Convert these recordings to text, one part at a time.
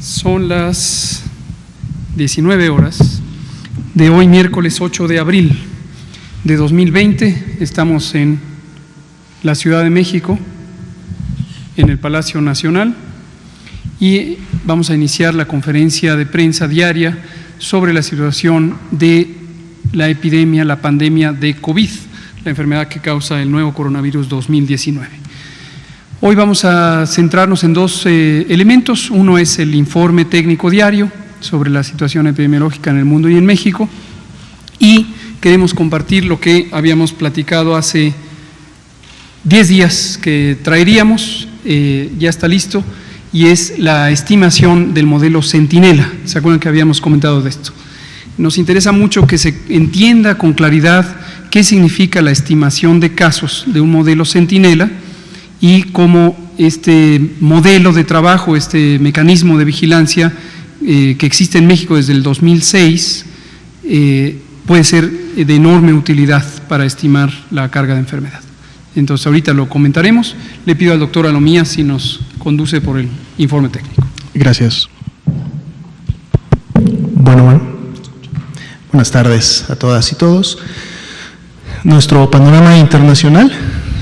Son las 19 horas de hoy, miércoles 8 de abril de 2020. Estamos en la Ciudad de México, en el Palacio Nacional, y vamos a iniciar la conferencia de prensa diaria sobre la situación de la epidemia, la pandemia de COVID, la enfermedad que causa el nuevo coronavirus 2019. Hoy vamos a centrarnos en dos elementos. Uno es el informe técnico diario sobre la situación epidemiológica en el mundo y en México, y queremos compartir lo que habíamos platicado hace 10 días que traeríamos, ya está listo, y es la estimación del modelo Centinela. ¿Se acuerdan que habíamos comentado de esto? Nos interesa mucho que se entienda con claridad qué significa la estimación de casos de un modelo Centinela y cómo este modelo de trabajo, este mecanismo de vigilancia que existe en México desde el 2006, puede ser de enorme utilidad para estimar la carga de enfermedad. Entonces, ahorita lo comentaremos. Le pido al doctor Alomía si nos conduce por el informe técnico. Gracias. Bueno, buenas tardes a todas y todos. Nuestro panorama internacional,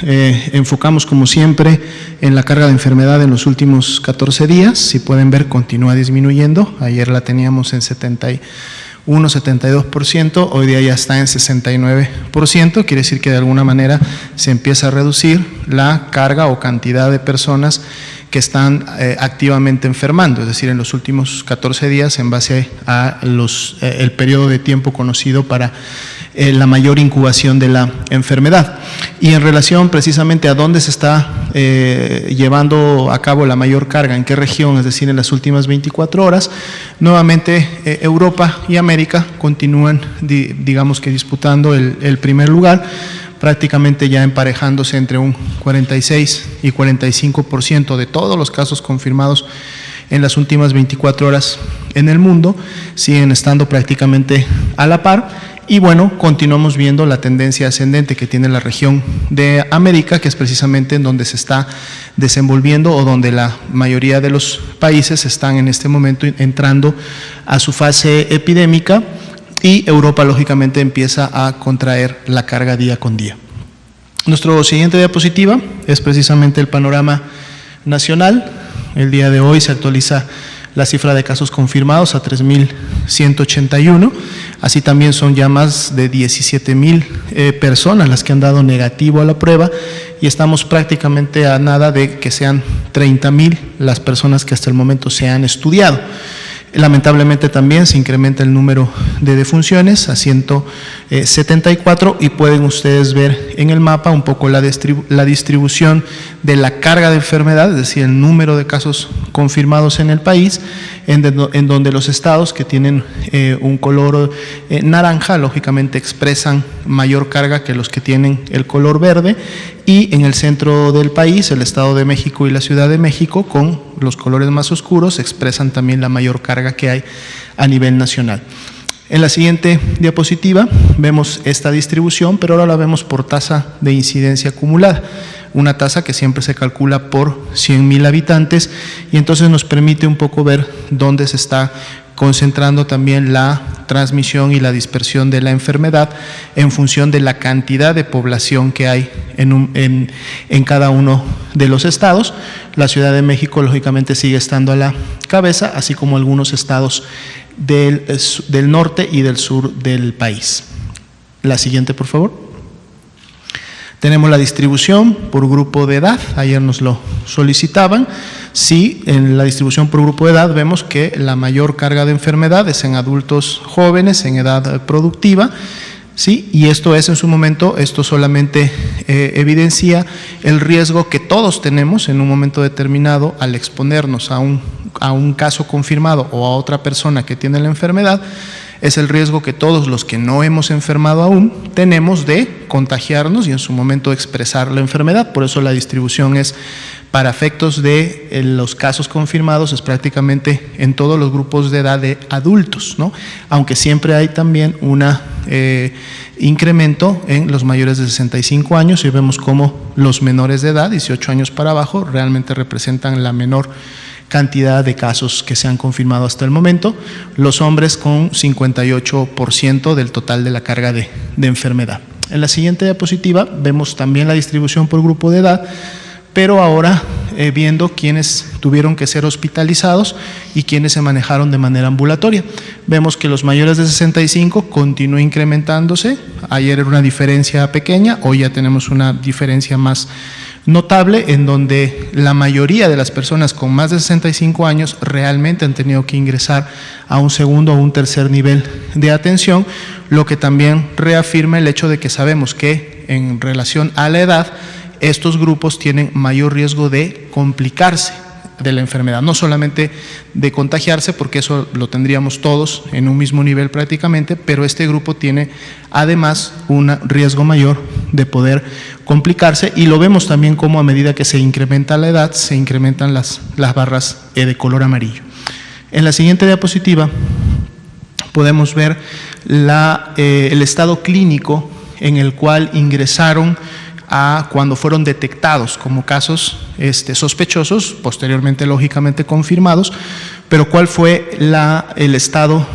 enfocamos como siempre en la carga de enfermedad en los últimos 14 días. Si pueden ver, continúa disminuyendo. Ayer la teníamos en 72%, hoy día ya está en 69%, quiere decir que de alguna manera se empieza a reducir la carga o cantidad de personas que están activamente enfermando, es decir, en los últimos 14 días en base a el periodo de tiempo conocido para la mayor incubación de la enfermedad. Y en relación precisamente a dónde se está llevando a cabo la mayor carga, en qué región, es decir, en las últimas 24 horas, nuevamente Europa y América continúan, digamos que disputando el primer lugar, prácticamente ya emparejándose entre un 46 y 45% de todos los casos confirmados en las últimas 24 horas en el mundo, siguen estando prácticamente a la par. Y bueno, continuamos viendo la tendencia ascendente que tiene la región de América, que es precisamente en donde se está desenvolviendo o donde la mayoría de los países están en este momento entrando a su fase epidémica, y Europa lógicamente empieza a contraer la carga día con día. Nuestra siguiente diapositiva es precisamente el panorama nacional. El día de hoy se actualiza la cifra de casos confirmados a 3.181, así también son ya más de 17.000 personas las que han dado negativo a la prueba, y estamos prácticamente a nada de que sean 30.000 las personas que hasta el momento se han estudiado. Lamentablemente también se incrementa el número de defunciones a 174, y pueden ustedes ver en el mapa un poco la distribución de la carga de enfermedad, es decir, el número de casos confirmados en el país, en donde los estados que tienen un color naranja lógicamente expresan mayor carga que los que tienen el color verde, y en el centro del país, el Estado de México y la Ciudad de México, con los colores más oscuros, expresan también la mayor carga que hay a nivel nacional. En la siguiente diapositiva vemos esta distribución, pero ahora la vemos por tasa de incidencia acumulada, una tasa que siempre se calcula por 100.000 habitantes, y entonces nos permite un poco ver dónde se está concentrando también la transmisión y la dispersión de la enfermedad en función de la cantidad de población que hay en cada uno de los estados. La Ciudad de México lógicamente sigue estando a la cabeza, así como algunos estados del norte y del sur del país. La siguiente, por favor. Tenemos la distribución por grupo de edad, ayer nos lo solicitaban. Sí, en la distribución por grupo de edad vemos que la mayor carga de enfermedad es en adultos jóvenes, en edad productiva. Sí, y esto es en su momento, esto solamente evidencia el riesgo que todos tenemos en un momento determinado al exponernos a un caso confirmado o a otra persona que tiene la enfermedad. Es el riesgo que todos los que no hemos enfermado aún tenemos de contagiarnos y en su momento expresar la enfermedad. Por eso la distribución es, para efectos de los casos confirmados, es prácticamente en todos los grupos de edad de adultos, ¿no? Aunque siempre hay también un incremento en los mayores de 65 años, y vemos cómo los menores de edad, 18 años para abajo, realmente representan la menor cantidad de casos que se han confirmado hasta el momento, los hombres con 58% del total de la carga de enfermedad. En la siguiente diapositiva vemos también la distribución por grupo de edad, pero ahora viendo quiénes tuvieron que ser hospitalizados y quiénes se manejaron de manera ambulatoria. Vemos que los mayores de 65 continúa incrementándose. Ayer era una diferencia pequeña, hoy ya tenemos una diferencia más notable, en donde la mayoría de las personas con más de 65 años realmente han tenido que ingresar a un segundo o un tercer nivel de atención, lo que también reafirma el hecho de que sabemos que en relación a la edad, estos grupos tienen mayor riesgo de complicarse de la enfermedad, no solamente de contagiarse, porque eso lo tendríamos todos en un mismo nivel prácticamente, pero este grupo tiene además un riesgo mayor de poder complicarse, y lo vemos también como a medida que se incrementa la edad, se incrementan las barras de color amarillo. En la siguiente diapositiva podemos ver el estado clínico en el cual ingresaron cuando fueron detectados como casos sospechosos, posteriormente lógicamente confirmados, pero cuál fue el estado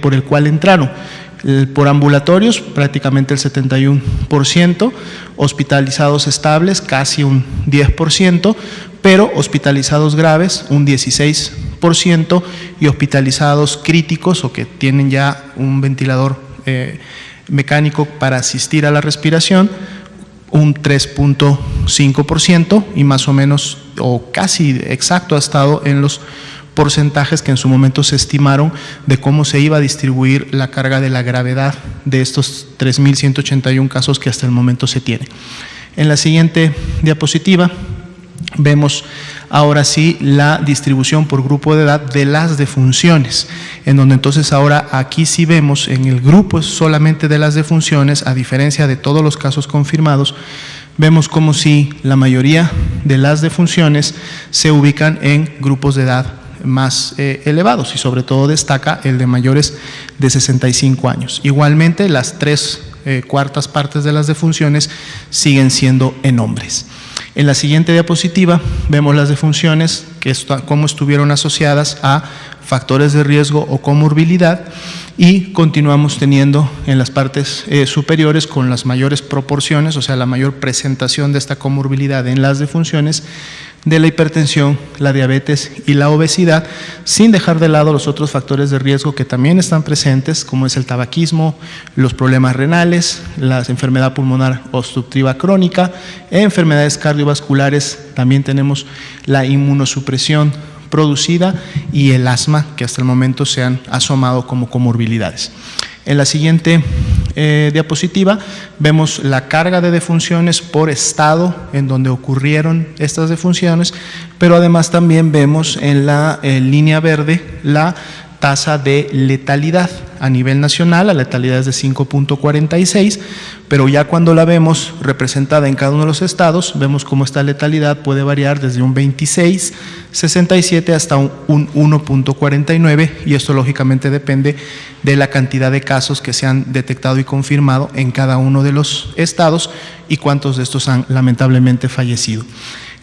por el cual entraron. Por ambulatorios, prácticamente el 71%, hospitalizados estables, casi un 10%, pero hospitalizados graves, un 16%, y hospitalizados críticos o que tienen ya un ventilador mecánico para asistir a la respiración, un 3.5%, y más o menos o casi exacto ha estado en los porcentajes que en su momento se estimaron de cómo se iba a distribuir la carga de la gravedad de estos 3.181 casos que hasta el momento se tienen. En la siguiente diapositiva vemos ahora sí la distribución por grupo de edad de las defunciones, en donde entonces ahora aquí sí vemos en el grupo solamente de las defunciones, a diferencia de todos los casos confirmados, vemos como si la mayoría de las defunciones se ubican en grupos de edad más elevados, y sobre todo destaca el de mayores de 65 años. Igualmente las 3/4 partes de las defunciones siguen siendo en hombres. En la siguiente diapositiva vemos las defunciones cómo estuvieron asociadas a factores de riesgo o comorbilidad, y continuamos teniendo en las partes superiores con las mayores proporciones, o sea, la mayor presentación de esta comorbilidad en las defunciones de la hipertensión, la diabetes y la obesidad, sin dejar de lado los otros factores de riesgo que también están presentes, como es el tabaquismo, los problemas renales, la enfermedad pulmonar obstructiva crónica, enfermedades cardiovasculares, también tenemos la inmunosupresión producida y el asma, que hasta el momento se han asomado como comorbilidades. En la siguiente diapositiva vemos la carga de defunciones por estado en donde ocurrieron estas defunciones, pero además también vemos en la línea verde la tasa de letalidad. A nivel nacional la letalidad es de 5.46, pero ya cuando la vemos representada en cada uno de los estados, vemos cómo esta letalidad puede variar desde un 26.67 hasta un 1.49, y esto lógicamente depende de la cantidad de casos que se han detectado y confirmado en cada uno de los estados y cuántos de estos han lamentablemente fallecido.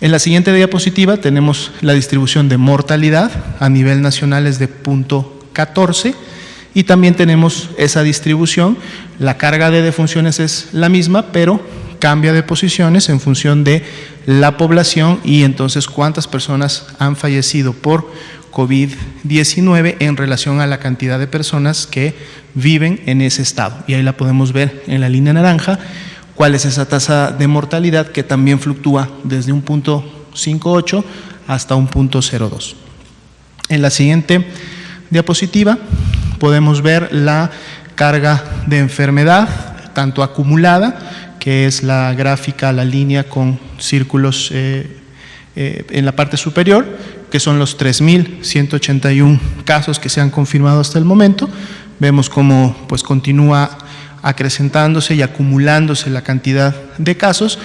En la siguiente diapositiva tenemos la distribución de mortalidad. A nivel nacional es de 0.14, y también tenemos esa distribución. La carga de defunciones es la misma, pero cambia de posiciones en función de la población y entonces cuántas personas han fallecido por COVID-19 en relación a la cantidad de personas que viven en ese estado. Y ahí la podemos ver en la línea naranja, cuál es esa tasa de mortalidad, que también fluctúa desde un 0.58 hasta un 0.02. En la siguiente diapositiva podemos ver la carga de enfermedad, tanto acumulada, que es la gráfica, la línea con círculos en la parte superior, que son los 3.181 casos que se han confirmado hasta el momento. Vemos cómo pues continúa acrecentándose y acumulándose la cantidad de casos,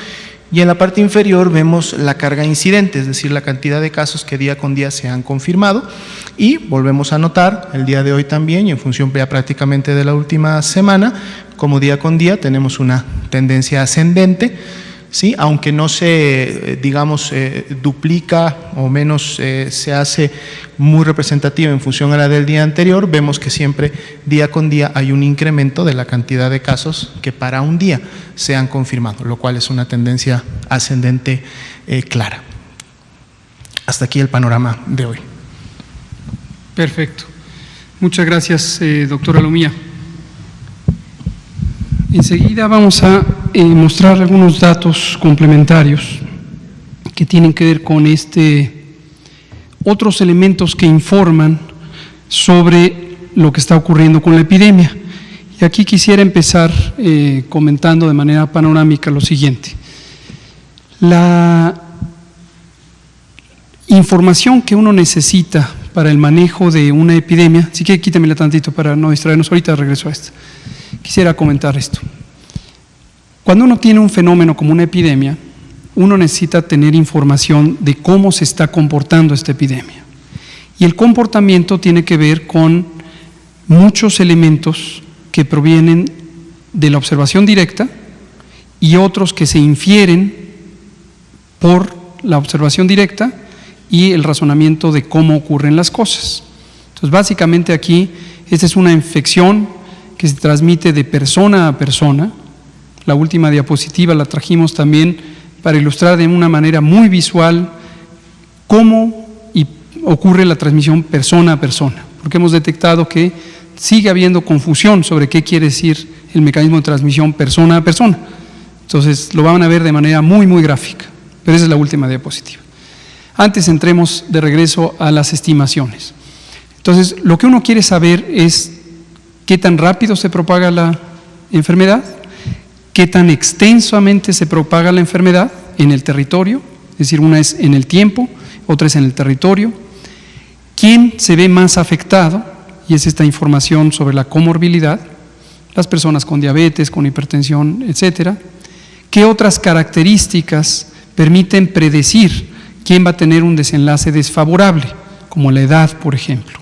y en la parte inferior vemos la carga incidente, es decir, la cantidad de casos que día con día se han confirmado, y volvemos a notar el día de hoy también, y en función ya prácticamente de la última semana, como día con día tenemos una tendencia ascendente. ¿sí? Aunque no se, digamos, duplica o menos se hace muy representativa en función a la del día anterior, vemos que siempre día con día hay un incremento de la cantidad de casos que para un día se han confirmado, lo cual es una tendencia ascendente clara. Hasta aquí el panorama de hoy. Perfecto. Muchas gracias, doctora Lomía. Enseguida vamos a mostrar algunos datos complementarios que tienen que ver con otros elementos que informan sobre lo que está ocurriendo con la epidemia. Y aquí quisiera empezar comentando de manera panorámica lo siguiente. La información que uno necesita para el manejo de una epidemia, así que quítamela tantito para no distraernos, ahorita regreso a esto. Quisiera comentar esto. Cuando uno tiene un fenómeno como una epidemia, uno necesita tener información de cómo se está comportando esta epidemia. Y el comportamiento tiene que ver con muchos elementos que provienen de la observación directa y otros que se infieren por la observación directa y el razonamiento de cómo ocurren las cosas. Entonces, básicamente aquí, esta es una infección que se transmite de persona a persona. La última diapositiva la trajimos también para ilustrar de una manera muy visual cómo ocurre la transmisión persona a persona, porque hemos detectado que sigue habiendo confusión sobre qué quiere decir el mecanismo de transmisión persona a persona. Entonces, lo van a ver de manera muy, muy gráfica, pero esa es la última diapositiva. Antes entremos de regreso a las estimaciones. Entonces, lo que uno quiere saber es qué tan rápido se propaga la enfermedad, qué tan extensamente se propaga la enfermedad en el territorio, es decir, una es en el tiempo, otra es en el territorio, quién se ve más afectado, y es esta información sobre la comorbilidad, las personas con diabetes, con hipertensión, etcétera, qué otras características permiten predecir quién va a tener un desenlace desfavorable, como la edad, por ejemplo.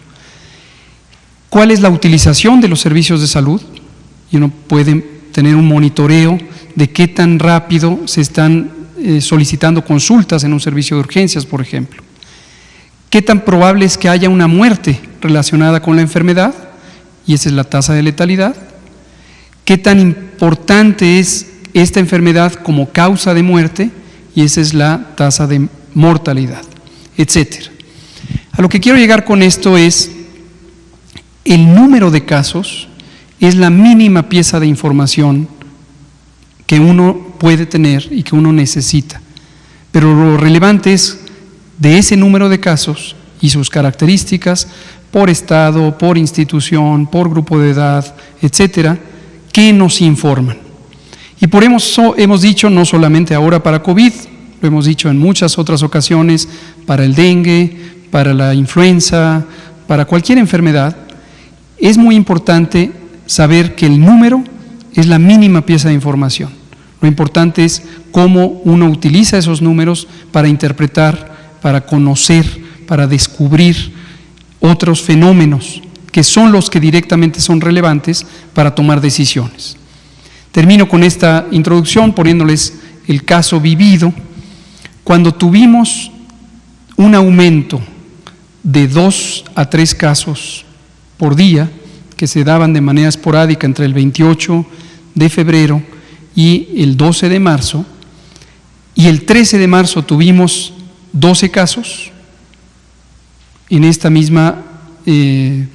¿Cuál es la utilización de los servicios de salud? Y uno puede tener un monitoreo de qué tan rápido se están solicitando consultas en un servicio de urgencias, por ejemplo. ¿Qué tan probable es que haya una muerte relacionada con la enfermedad? Y esa es la tasa de letalidad. ¿Qué tan importante es esta enfermedad como causa de muerte? Y esa es la tasa de mortalidad, etcétera. A lo que quiero llegar con esto es el número de casos es la mínima pieza de información que uno puede tener y que uno necesita. Pero lo relevante es de ese número de casos y sus características por estado, por institución, por grupo de edad, etcétera, que nos informan. Y por eso hemos dicho, no solamente ahora para COVID, lo hemos dicho en muchas otras ocasiones, para el dengue, para la influenza, para cualquier enfermedad, es muy importante saber que el número es la mínima pieza de información. Lo importante es cómo uno utiliza esos números para interpretar, para conocer, para descubrir otros fenómenos que son los que directamente son relevantes para tomar decisiones. Termino con esta introducción poniéndoles el caso vivido. Cuando tuvimos un aumento de 2 a 3 casos por día, que se daban de manera esporádica entre el 28 de febrero y el 12 de marzo, y el 13 de marzo tuvimos 12 casos, en esta misma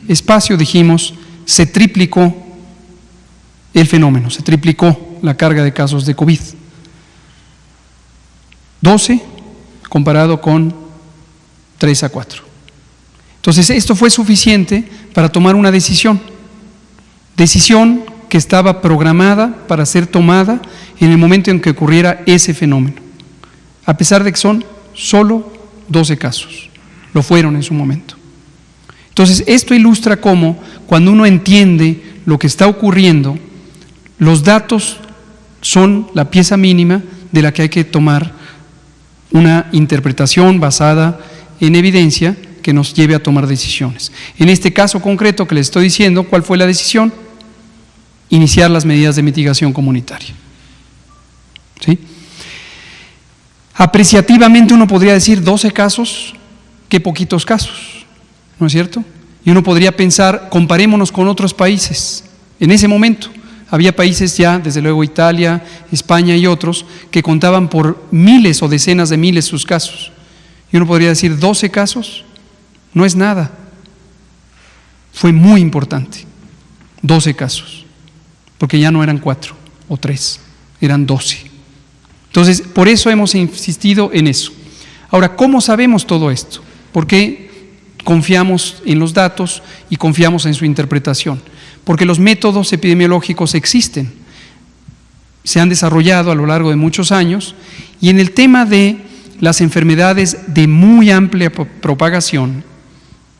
espacio dijimos, se triplicó el fenómeno, se triplicó la carga de casos de COVID. 12 comparado con 3 a 4. Entonces, esto fue suficiente para tomar una decisión que estaba programada para ser tomada en el momento en que ocurriera ese fenómeno, a pesar de que son solo 12 casos, lo fueron en su momento. Entonces, esto ilustra cómo cuando uno entiende lo que está ocurriendo, los datos son la pieza mínima de la que hay que tomar una interpretación basada en evidencia que nos lleve a tomar decisiones. En este caso concreto que les estoy diciendo, ¿cuál fue la decisión? Iniciar las medidas de mitigación comunitaria. ¿Sí? Apreciativamente uno podría decir 12 casos, qué poquitos casos, ¿no es cierto? Y uno podría pensar, comparémonos con otros países. En ese momento había países ya, desde luego Italia, España y otros, que contaban por miles o decenas de miles sus casos. Y uno podría decir, 12 casos no es nada. Fue muy importante, 12 casos, porque ya no eran 4 o 3, eran 12. Entonces, por eso hemos insistido en eso. Ahora, ¿cómo sabemos todo esto? ¿Por qué confiamos en los datos y confiamos en su interpretación? Porque los métodos epidemiológicos existen, se han desarrollado a lo largo de muchos años, y en el tema de las enfermedades de muy amplia propagación,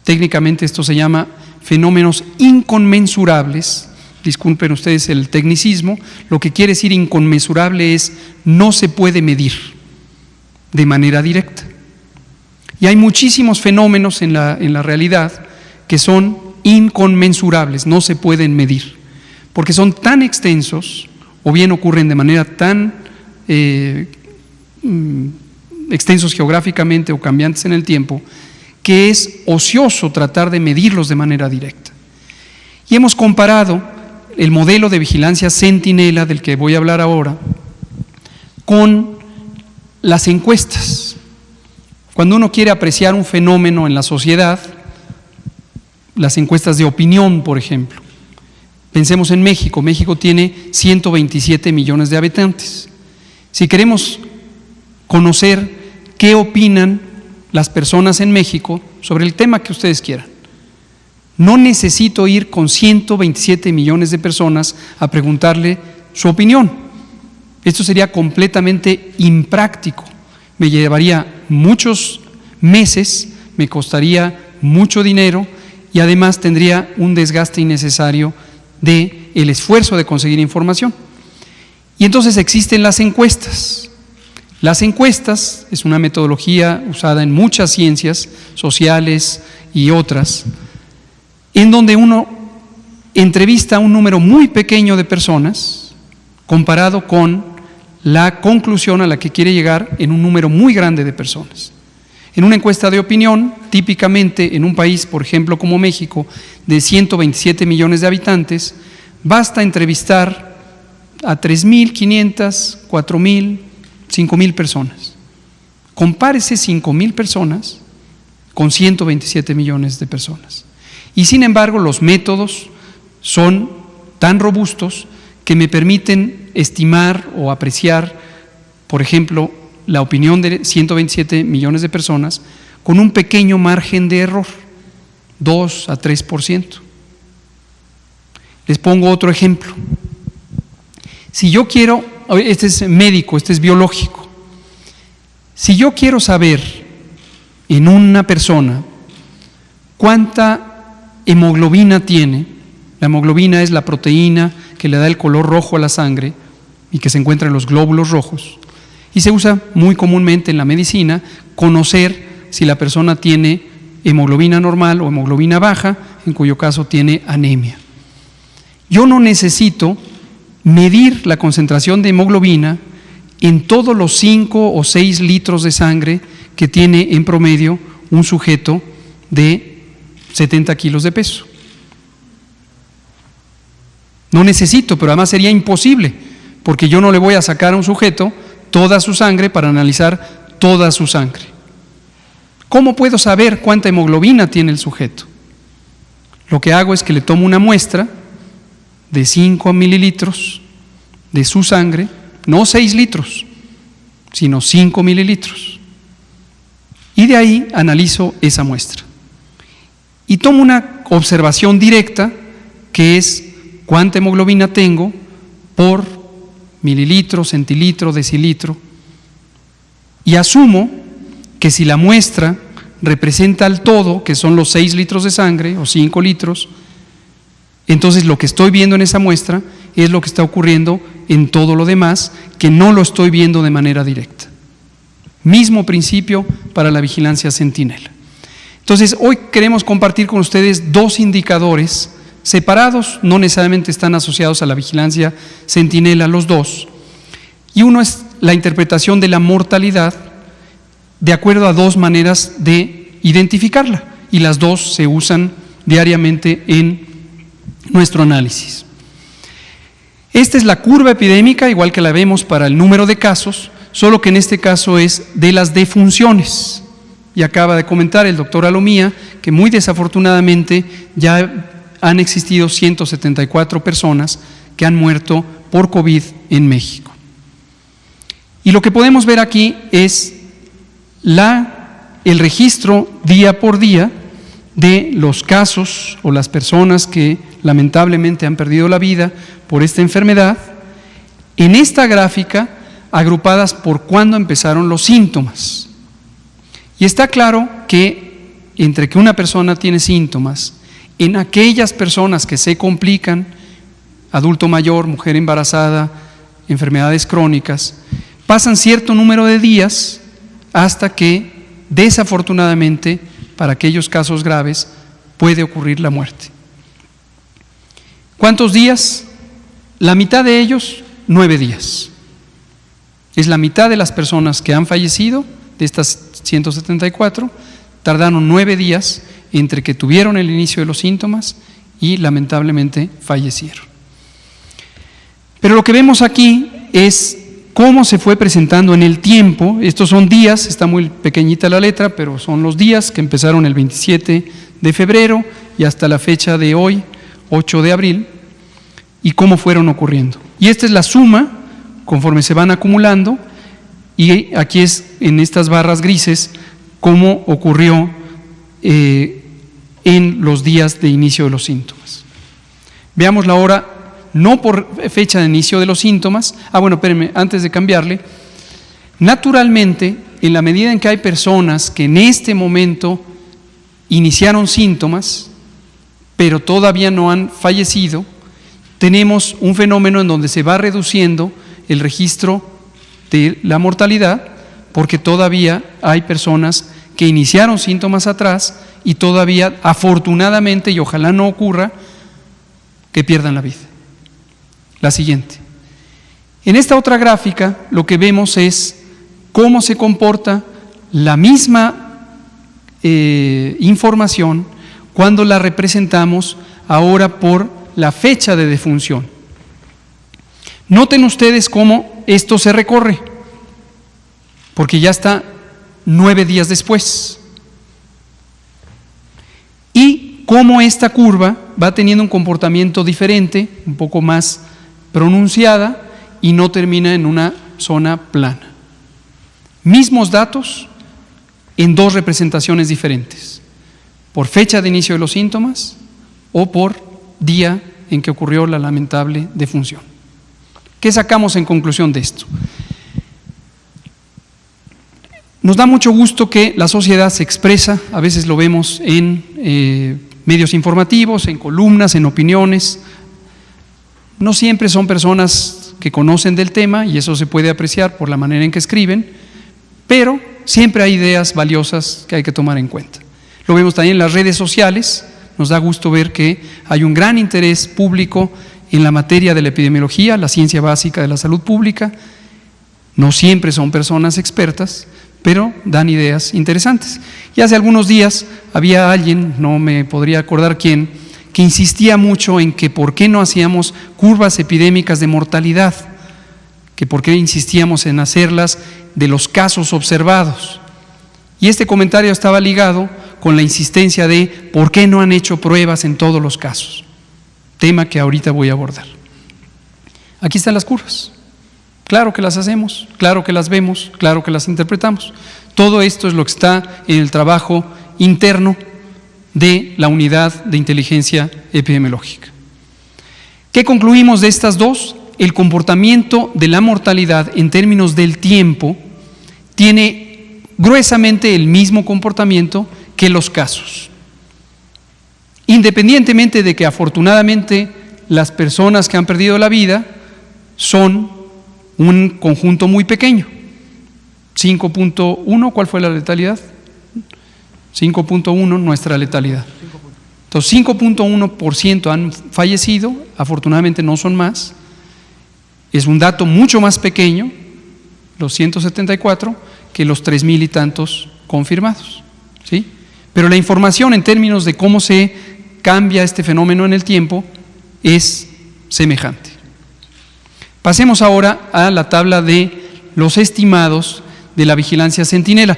técnicamente esto se llama fenómenos inconmensurables. Disculpen ustedes el tecnicismo, lo que quiere decir inconmensurable es no se puede medir de manera directa. Y hay muchísimos fenómenos en la realidad que son inconmensurables, no se pueden medir, porque son tan extensos o bien ocurren de manera tan extensos geográficamente o cambiantes en el tiempo, que es ocioso tratar de medirlos de manera directa. Y hemos comparado el modelo de vigilancia centinela, del que voy a hablar ahora, con las encuestas. Cuando uno quiere apreciar un fenómeno en la sociedad, las encuestas de opinión, por ejemplo. Pensemos en México. México tiene 127 millones de habitantes. Si queremos conocer qué opinan las personas en México sobre el tema que ustedes quieran, no necesito ir con 127 millones de personas a preguntarle su opinión. Esto sería completamente impráctico. Me llevaría muchos meses, me costaría mucho dinero y además tendría un desgaste innecesario de el esfuerzo de conseguir información. Y entonces existen las encuestas. Las encuestas es una metodología usada en muchas ciencias sociales y otras, en donde uno entrevista a un número muy pequeño de personas comparado con la conclusión a la que quiere llegar en un número muy grande de personas. En una encuesta de opinión, típicamente en un país, por ejemplo, como México, de 127 millones de habitantes, basta entrevistar a 3.500, 4.000, 5.000 personas. Compárese 5.000 personas con 127 millones de personas. Y sin embargo, los métodos son tan robustos que me permiten estimar o apreciar, por ejemplo, la opinión de 127 millones de personas con un pequeño margen de error, 2 a 3%. Les pongo otro ejemplo. Si yo quiero, este es médico, este es biológico, si yo quiero saber en una persona cuánta hemoglobina tiene, la hemoglobina es la proteína que le da el color rojo a la sangre y que se encuentra en los glóbulos rojos, y se usa muy comúnmente en la medicina conocer si la persona tiene hemoglobina normal o hemoglobina baja, en cuyo caso tiene anemia. Yo no necesito medir la concentración de hemoglobina en todos los 5 o 6 litros de sangre que tiene en promedio un sujeto de 70 kilos de peso. No necesito, pero además sería imposible, porque yo no le voy a sacar a un sujeto toda su sangre para analizar toda su sangre. ¿Cómo puedo saber cuánta hemoglobina tiene el sujeto? Lo que hago es que le tomo una muestra de 5 mililitros de su sangre, no 6 litros, sino 5 mililitros. Y de ahí analizo esa muestra. Y tomo una observación directa, que es cuánta hemoglobina tengo por mililitro, centilitro, decilitro, y asumo que si la muestra representa el todo, que son los 6 litros de sangre o 5 litros, entonces lo que estoy viendo en esa muestra es lo que está ocurriendo en todo lo demás, que no lo estoy viendo de manera directa. Mismo principio para la vigilancia centinela. Entonces, hoy queremos compartir con ustedes 2 indicadores separados, no necesariamente están asociados a la vigilancia centinela los dos, y uno es la interpretación de la mortalidad de acuerdo a dos maneras de identificarla, y las dos se usan diariamente en nuestro análisis. Esta es la curva epidémica, igual que la vemos para el número de casos, solo que en este caso es de las defunciones. Y acaba de comentar el doctor Alomía que muy desafortunadamente ya han existido 174 personas que han muerto por COVID en México. Y lo que podemos ver aquí es el registro día por día de los casos o las personas que lamentablemente han perdido la vida por esta enfermedad, en esta gráfica agrupadas por cuándo empezaron los síntomas. Y está claro que entre que una persona tiene síntomas, en aquellas personas que se complican, adulto mayor, mujer embarazada, enfermedades crónicas, pasan cierto número de días hasta que, desafortunadamente, para aquellos casos graves, puede ocurrir la muerte. ¿Cuántos días? La mitad de ellos, 9 días. Es la mitad de las personas que han fallecido, de estas 174, tardaron 9 días entre que tuvieron el inicio de los síntomas y lamentablemente fallecieron. Pero lo que vemos aquí es cómo se fue presentando en el tiempo. Estos son días, está muy pequeñita la letra, pero son los días que empezaron el 27 de febrero y hasta la fecha de hoy, 8 de abril, y cómo fueron ocurriendo. Y esta es la suma conforme se van acumulando, y aquí es en estas barras grises cómo ocurrió en los días de inicio de los síntomas. Veámoslo ahora, no por fecha de inicio de los síntomas. Bueno, espérenme, antes de cambiarle, naturalmente, en la medida en que hay personas que en este momento iniciaron síntomas, pero todavía no han fallecido, tenemos un fenómeno en donde se va reduciendo el registro de la mortalidad, porque todavía hay personas que iniciaron síntomas atrás y todavía, afortunadamente, y ojalá no ocurra, que pierdan la vida. La siguiente. En esta otra gráfica lo que vemos es cómo se comporta la misma información cuando la representamos ahora por la fecha de defunción. Noten ustedes cómo esto se recorre, porque ya está 9 días después. Y cómo esta curva va teniendo un comportamiento diferente, un poco más pronunciada, y no termina en una zona plana. Mismos datos en dos representaciones diferentes, por fecha de inicio de los síntomas o por día en que ocurrió la lamentable defunción. ¿Qué sacamos en conclusión de esto? Nos da mucho gusto que la sociedad se expresa, a veces lo vemos en medios informativos, en columnas, en opiniones. No siempre son personas que conocen del tema, y eso se puede apreciar por la manera en que escriben, pero siempre hay ideas valiosas que hay que tomar en cuenta. Lo vemos también en las redes sociales. Nos da gusto ver que hay un gran interés público en la materia de la epidemiología, la ciencia básica de la salud pública. No siempre son personas expertas, pero dan ideas interesantes. Y hace algunos días había alguien, no me podría acordar quién, que insistía mucho en que por qué no hacíamos curvas epidémicas de mortalidad, que por qué insistíamos en hacerlas de los casos observados. Y este comentario estaba ligado con la insistencia de por qué no han hecho pruebas en todos los casos, tema que ahorita voy a abordar. Aquí están las curvas. Claro que las hacemos, claro que las vemos, claro que las interpretamos. Todo esto es lo que está en el trabajo interno de la unidad de inteligencia epidemiológica. ¿Qué concluimos de estas dos? El comportamiento de la mortalidad en términos del tiempo tiene gruesamente el mismo comportamiento que los casos. Independientemente de que afortunadamente las personas que han perdido la vida son un conjunto muy pequeño. 5.1, ¿cuál fue la letalidad? 5.1 nuestra letalidad. Entonces 5.1% han fallecido, afortunadamente no son más. Es un dato mucho más pequeño los 174, que los 3,000 y tantos confirmados, ¿sí? Pero la información en términos de cómo se cambia este fenómeno en el tiempo es semejante. Pasemos ahora a la tabla de los estimados de la vigilancia centinela.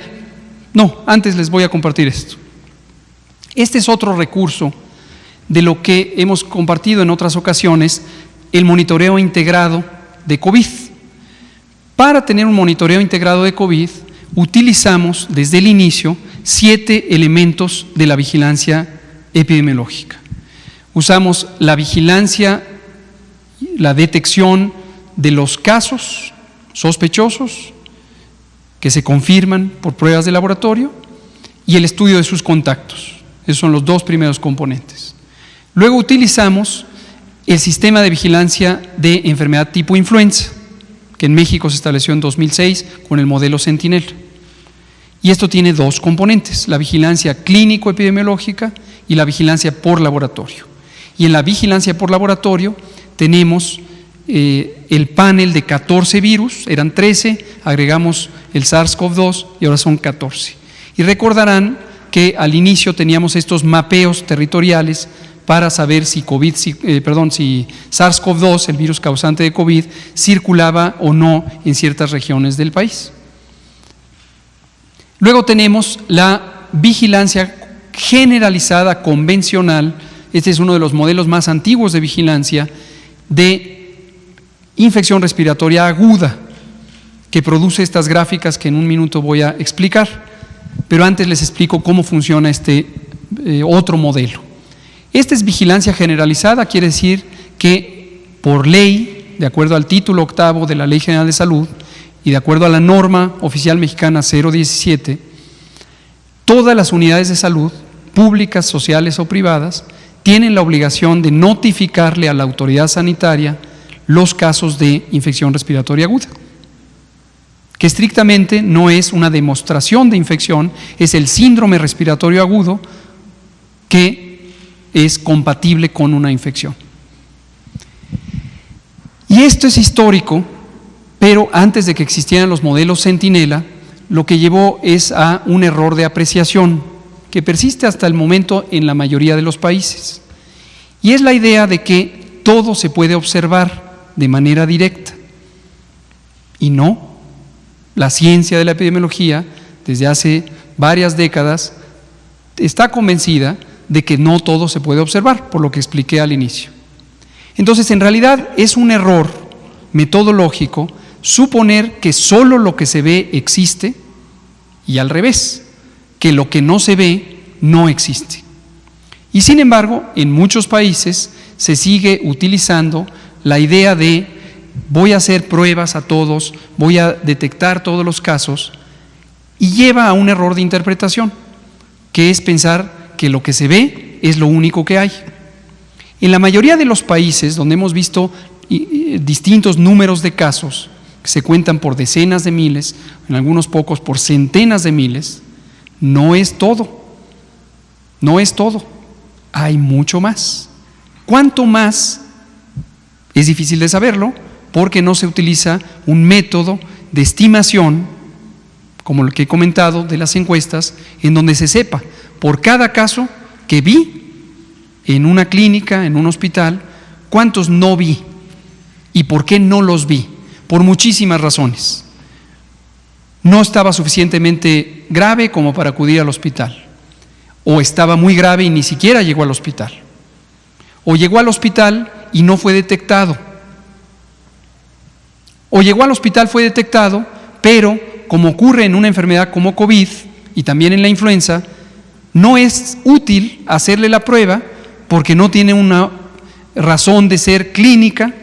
No, antes les voy a compartir esto. Este es otro recurso de lo que hemos compartido en otras ocasiones, el monitoreo integrado de COVID. Para tener un monitoreo integrado de COVID, utilizamos desde el inicio 7 elementos de la vigilancia epidemiológica. Usamos la vigilancia, la detección de los casos sospechosos que se confirman por pruebas de laboratorio y el estudio de sus contactos. Esos son los 2 primeros componentes. Luego utilizamos el sistema de vigilancia de enfermedad tipo influenza, que en México se estableció en 2006 con el modelo Sentinel. Y esto tiene 2 componentes, la vigilancia clínico-epidemiológica y la vigilancia por laboratorio. Y en la vigilancia por laboratorio tenemos el panel de 14 virus, eran 13, agregamos el SARS-CoV-2 y ahora son 14. Y recordarán que al inicio teníamos estos mapeos territoriales para saber si SARS-CoV-2, el virus causante de COVID, circulaba o no en ciertas regiones del país. Luego tenemos la vigilancia generalizada convencional. Este es uno de los modelos más antiguos de vigilancia de infección respiratoria aguda, que produce estas gráficas que en un minuto voy a explicar. Pero antes les explico cómo funciona este otro modelo. Esta es vigilancia generalizada, quiere decir que por ley, de acuerdo al título 8º de la Ley General de Salud y de acuerdo a la norma oficial mexicana 017, todas las unidades de salud, públicas, sociales o privadas, tienen la obligación de notificarle a la autoridad sanitaria los casos de infección respiratoria aguda, que estrictamente no es una demostración de infección, es el síndrome respiratorio agudo que es compatible con una infección. Y esto es histórico, pero antes de que existieran los modelos Centinela, lo que llevó es a un error de apreciación que persiste hasta el momento en la mayoría de los países. Y es la idea de que todo se puede observar de manera directa. Y no. La ciencia de la epidemiología, desde hace varias décadas, está convencida de que no todo se puede observar, por lo que expliqué al inicio. Entonces, en realidad es un error metodológico suponer que solo lo que se ve existe y al revés, que lo que no se ve no existe. Y sin embargo, en muchos países se sigue utilizando la idea de voy a hacer pruebas a todos, voy a detectar todos los casos, y lleva a un error de interpretación, que es pensar que lo que se ve es lo único que hay. En la mayoría de los países donde hemos visto distintos números de casos, que se cuentan por decenas de miles, en algunos pocos por centenas de miles, no es todo, hay mucho más. ¿Cuánto más? Es difícil de saberlo, porque no se utiliza un método de estimación, como el que he comentado de las encuestas, en donde se sepa por cada caso que vi en una clínica, en un hospital, cuántos no vi y por qué no los vi, por muchísimas razones. No estaba suficientemente grave como para acudir al hospital, o estaba muy grave y ni siquiera llegó al hospital, o llegó al hospital y no fue detectado, o llegó al hospital, fue detectado, pero como ocurre en una enfermedad como COVID y también en la influenza, no es útil hacerle la prueba porque no tiene una razón de ser clínica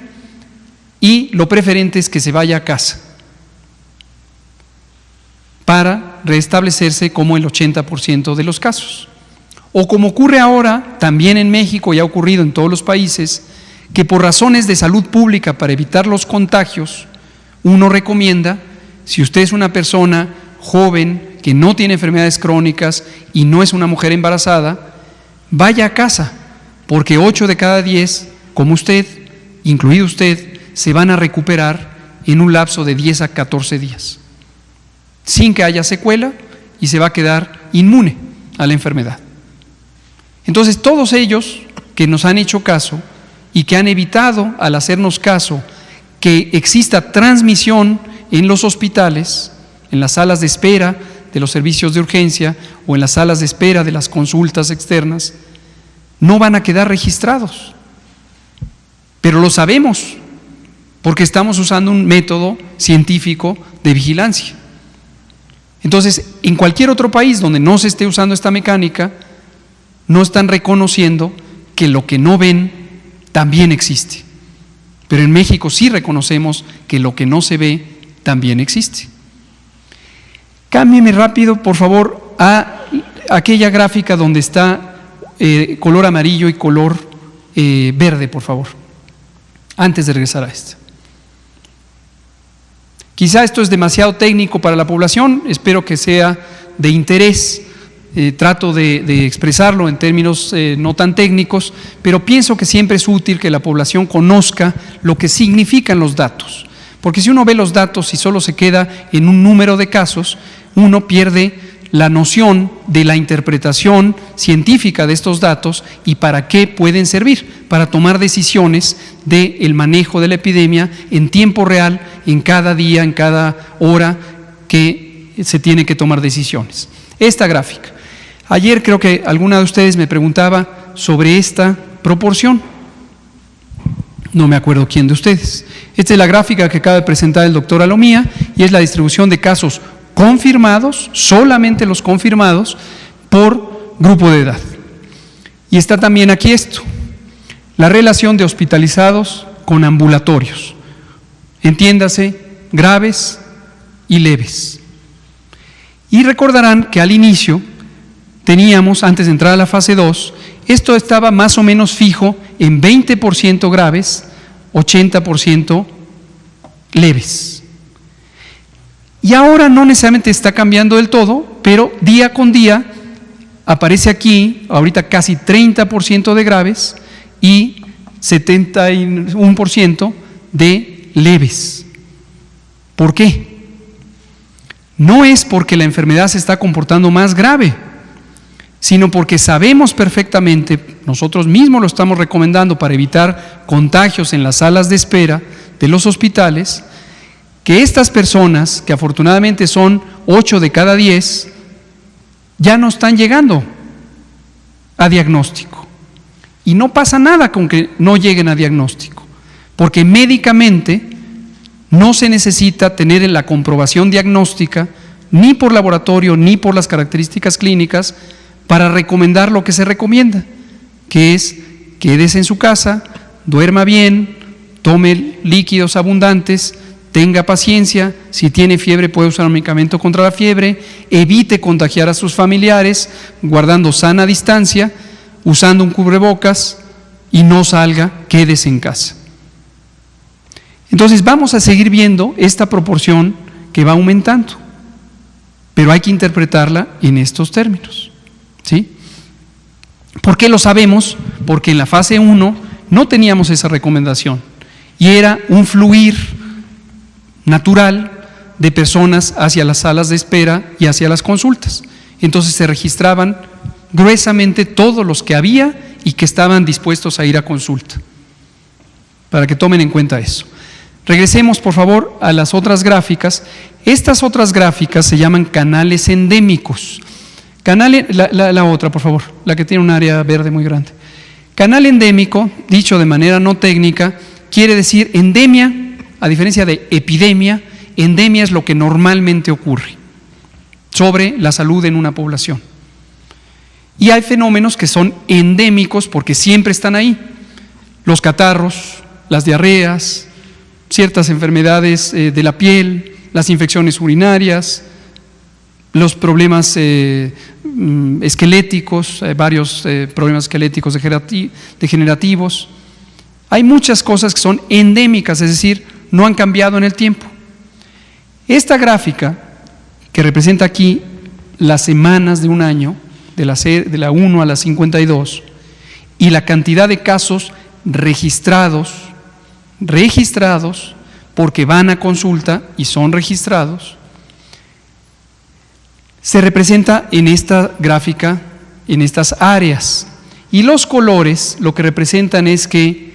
y lo preferente es que se vaya a casa para restablecerse como el 80% de los casos. O como ocurre ahora, también en México y ha ocurrido en todos los países, que por razones de salud pública para evitar los contagios, uno recomienda, si usted es una persona joven que no tiene enfermedades crónicas y no es una mujer embarazada, vaya a casa, porque 8 de cada 10, como usted, incluido usted, se van a recuperar en un lapso de 10 a 14 días, sin que haya secuela, y se va a quedar inmune a la enfermedad. Entonces, todos ellos que nos han hecho caso y que han evitado, al hacernos caso, que exista transmisión en los hospitales, en las salas de espera de los servicios de urgencia o en las salas de espera de las consultas externas, no van a quedar registrados. Pero lo sabemos, porque estamos usando un método científico de vigilancia. Entonces, en cualquier otro país donde no se esté usando esta mecánica, no están reconociendo que lo que no ven también existe. Pero en México sí reconocemos que lo que no se ve también existe. Cámbieme rápido, por favor, a aquella gráfica donde está color amarillo y color verde, por favor, antes de regresar a esta. Quizá esto es demasiado técnico para la población, espero que sea de interés. Trato de expresarlo en términos no tan técnicos, pero pienso que siempre es útil que la población conozca lo que significan los datos, porque si uno ve los datos y solo se queda en un número de casos, uno pierde la noción de la interpretación científica de estos datos y para qué pueden servir, para tomar decisiones del manejo de la epidemia en tiempo real, en cada día, en cada hora que se tiene que tomar decisiones. Esta gráfica. Ayer creo que alguna de ustedes me preguntaba sobre esta proporción. No me acuerdo quién de ustedes. Esta es la gráfica que acaba de presentar el doctor Alomía y es la distribución de casos confirmados, solamente los confirmados, por grupo de edad. Y está también aquí esto, la relación de hospitalizados con ambulatorios. Entiéndase, graves y leves. Y recordarán que al inicio teníamos, antes de entrar a la fase 2, esto estaba más o menos fijo en 20% graves, 80% leves. Y ahora no necesariamente está cambiando del todo, pero día con día aparece aquí, ahorita casi 30% de graves y 71% de leves. ¿Por qué? No es porque la enfermedad se está comportando más grave, sino porque sabemos perfectamente, nosotros mismos lo estamos recomendando para evitar contagios en las salas de espera de los hospitales, que estas personas, que afortunadamente son 8 de cada 10, ya no están llegando a diagnóstico. Y no pasa nada con que no lleguen a diagnóstico, porque médicamente no se necesita tener la comprobación diagnóstica, ni por laboratorio, ni por las características clínicas, para recomendar lo que se recomienda, que es quédese en su casa, duerma bien, tome líquidos abundantes, tenga paciencia, si tiene fiebre puede usar un medicamento contra la fiebre, evite contagiar a sus familiares, guardando sana distancia, usando un cubrebocas y no salga, quédese en casa. Entonces vamos a seguir viendo esta proporción que va aumentando, pero hay que interpretarla en estos términos, ¿sí? ¿Por qué lo sabemos? Porque en la fase 1 no teníamos esa recomendación y era un fluir natural de personas hacia las salas de espera y hacia las consultas. Entonces se registraban gruesamente todos los que había y que estaban dispuestos a ir a consulta, para que tomen en cuenta eso. Regresemos por favor a las otras gráficas. Estas otras gráficas se llaman canales endémicos. La otra, por favor, la que tiene un área verde muy grande. Canal endémico, dicho de manera no técnica, quiere decir endemia. A diferencia de epidemia, endemia es lo que normalmente ocurre sobre la salud en una población. Y hay fenómenos que son endémicos porque siempre están ahí. Los catarros, las diarreas, ciertas enfermedades de la piel, las infecciones urinarias, los problemas esqueléticos, varios problemas esqueléticos degenerativos. Hay muchas cosas que son endémicas, es decir, no han cambiado en el tiempo. Esta gráfica, que representa aquí las semanas de un año, de la 1 a la 52, y la cantidad de casos registrados porque van a consulta y son registrados, se representa en esta gráfica, en estas áreas. Y los colores lo que representan es que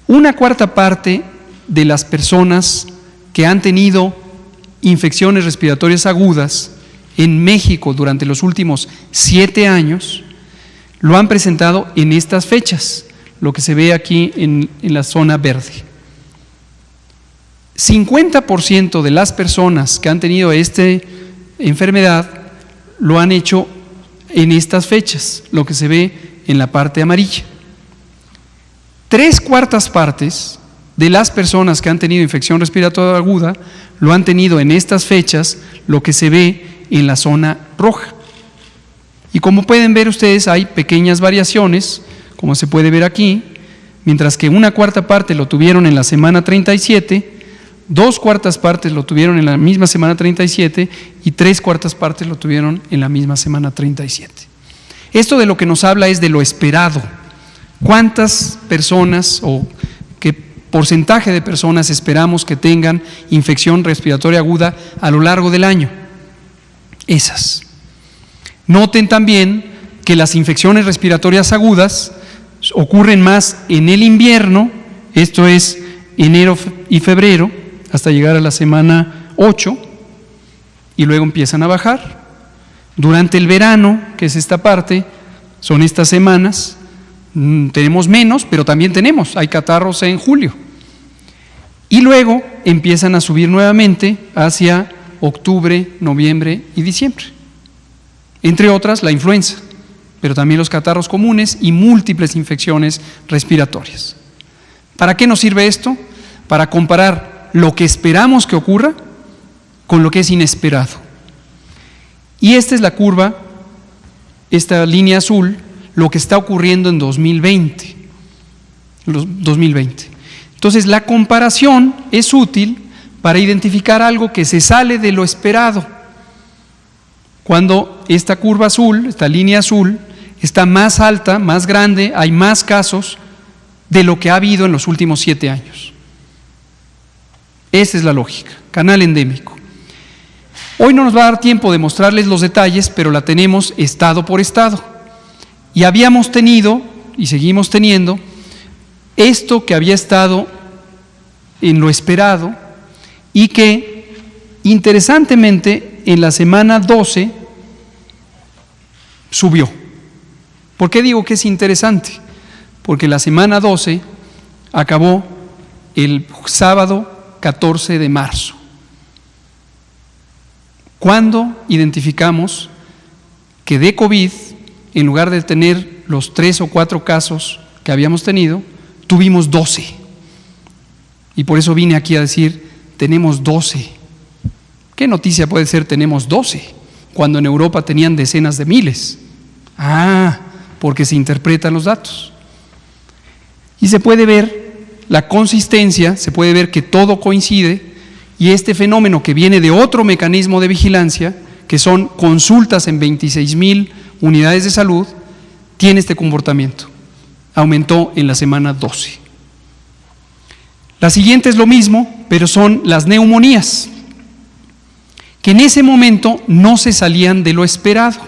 una cuarta parte de las personas que han tenido infecciones respiratorias agudas en México durante los últimos 7 años lo han presentado en estas fechas, lo que se ve aquí en la zona verde. 50% de las personas que han tenido esta enfermedad lo han hecho en estas fechas, lo que se ve en la parte amarilla. 3/4 partes de las personas que han tenido infección respiratoria aguda lo han tenido en estas fechas, lo que se ve en la zona roja. Y como pueden ver ustedes, hay pequeñas variaciones, como se puede ver aquí, mientras que 1/4 parte lo tuvieron en la semana 37, 2/4 partes lo tuvieron en la misma semana 37 y 3/4 partes lo tuvieron en la misma semana 37. Esto de lo que nos habla es de lo esperado. ¿Cuántas personas o qué porcentaje de personas esperamos que tengan infección respiratoria aguda a lo largo del año? Esas. Noten también que las infecciones respiratorias agudas ocurren más en el invierno, esto es enero y febrero, hasta llegar a la semana 8, y luego empiezan a bajar. Durante el verano, que es esta parte, son estas semanas, tenemos menos, pero también hay catarros en julio. Y luego empiezan a subir nuevamente hacia octubre, noviembre y diciembre. Entre otras, la influenza, pero también los catarros comunes y múltiples infecciones respiratorias. ¿Para qué nos sirve esto? Para comparar lo que esperamos que ocurra con lo que es inesperado. Y esta es la curva, esta línea azul, lo que está ocurriendo en 2020. Entonces, la comparación es útil para identificar algo que se sale de lo esperado. Cuando esta curva azul, esta línea azul, está más alta, más grande, hay más casos de lo que ha habido en los últimos 7 años. Esa es la lógica, canal endémico. Hoy no nos va a dar tiempo de mostrarles los detalles, pero la tenemos estado por estado. Y habíamos tenido, y seguimos teniendo, esto que había estado en lo esperado y que, interesantemente, en la semana 12 subió. ¿Por qué digo que es interesante? Porque la semana 12 acabó el sábado 14 de marzo. Cuando identificamos que de COVID, en lugar de tener los 3 o 4 casos que habíamos tenido, tuvimos 12. Y por eso vine aquí a decir, tenemos 12. ¿Qué noticia puede ser tenemos 12? Cuando en Europa tenían decenas de miles. Porque se interpretan los datos. Y se puede ver la consistencia, se puede ver que todo coincide, y este fenómeno que viene de otro mecanismo de vigilancia, que son consultas en 26,000 unidades de salud, tiene este comportamiento. Aumentó en la semana 12. La siguiente es lo mismo, pero son las neumonías, que en ese momento no se salían de lo esperado.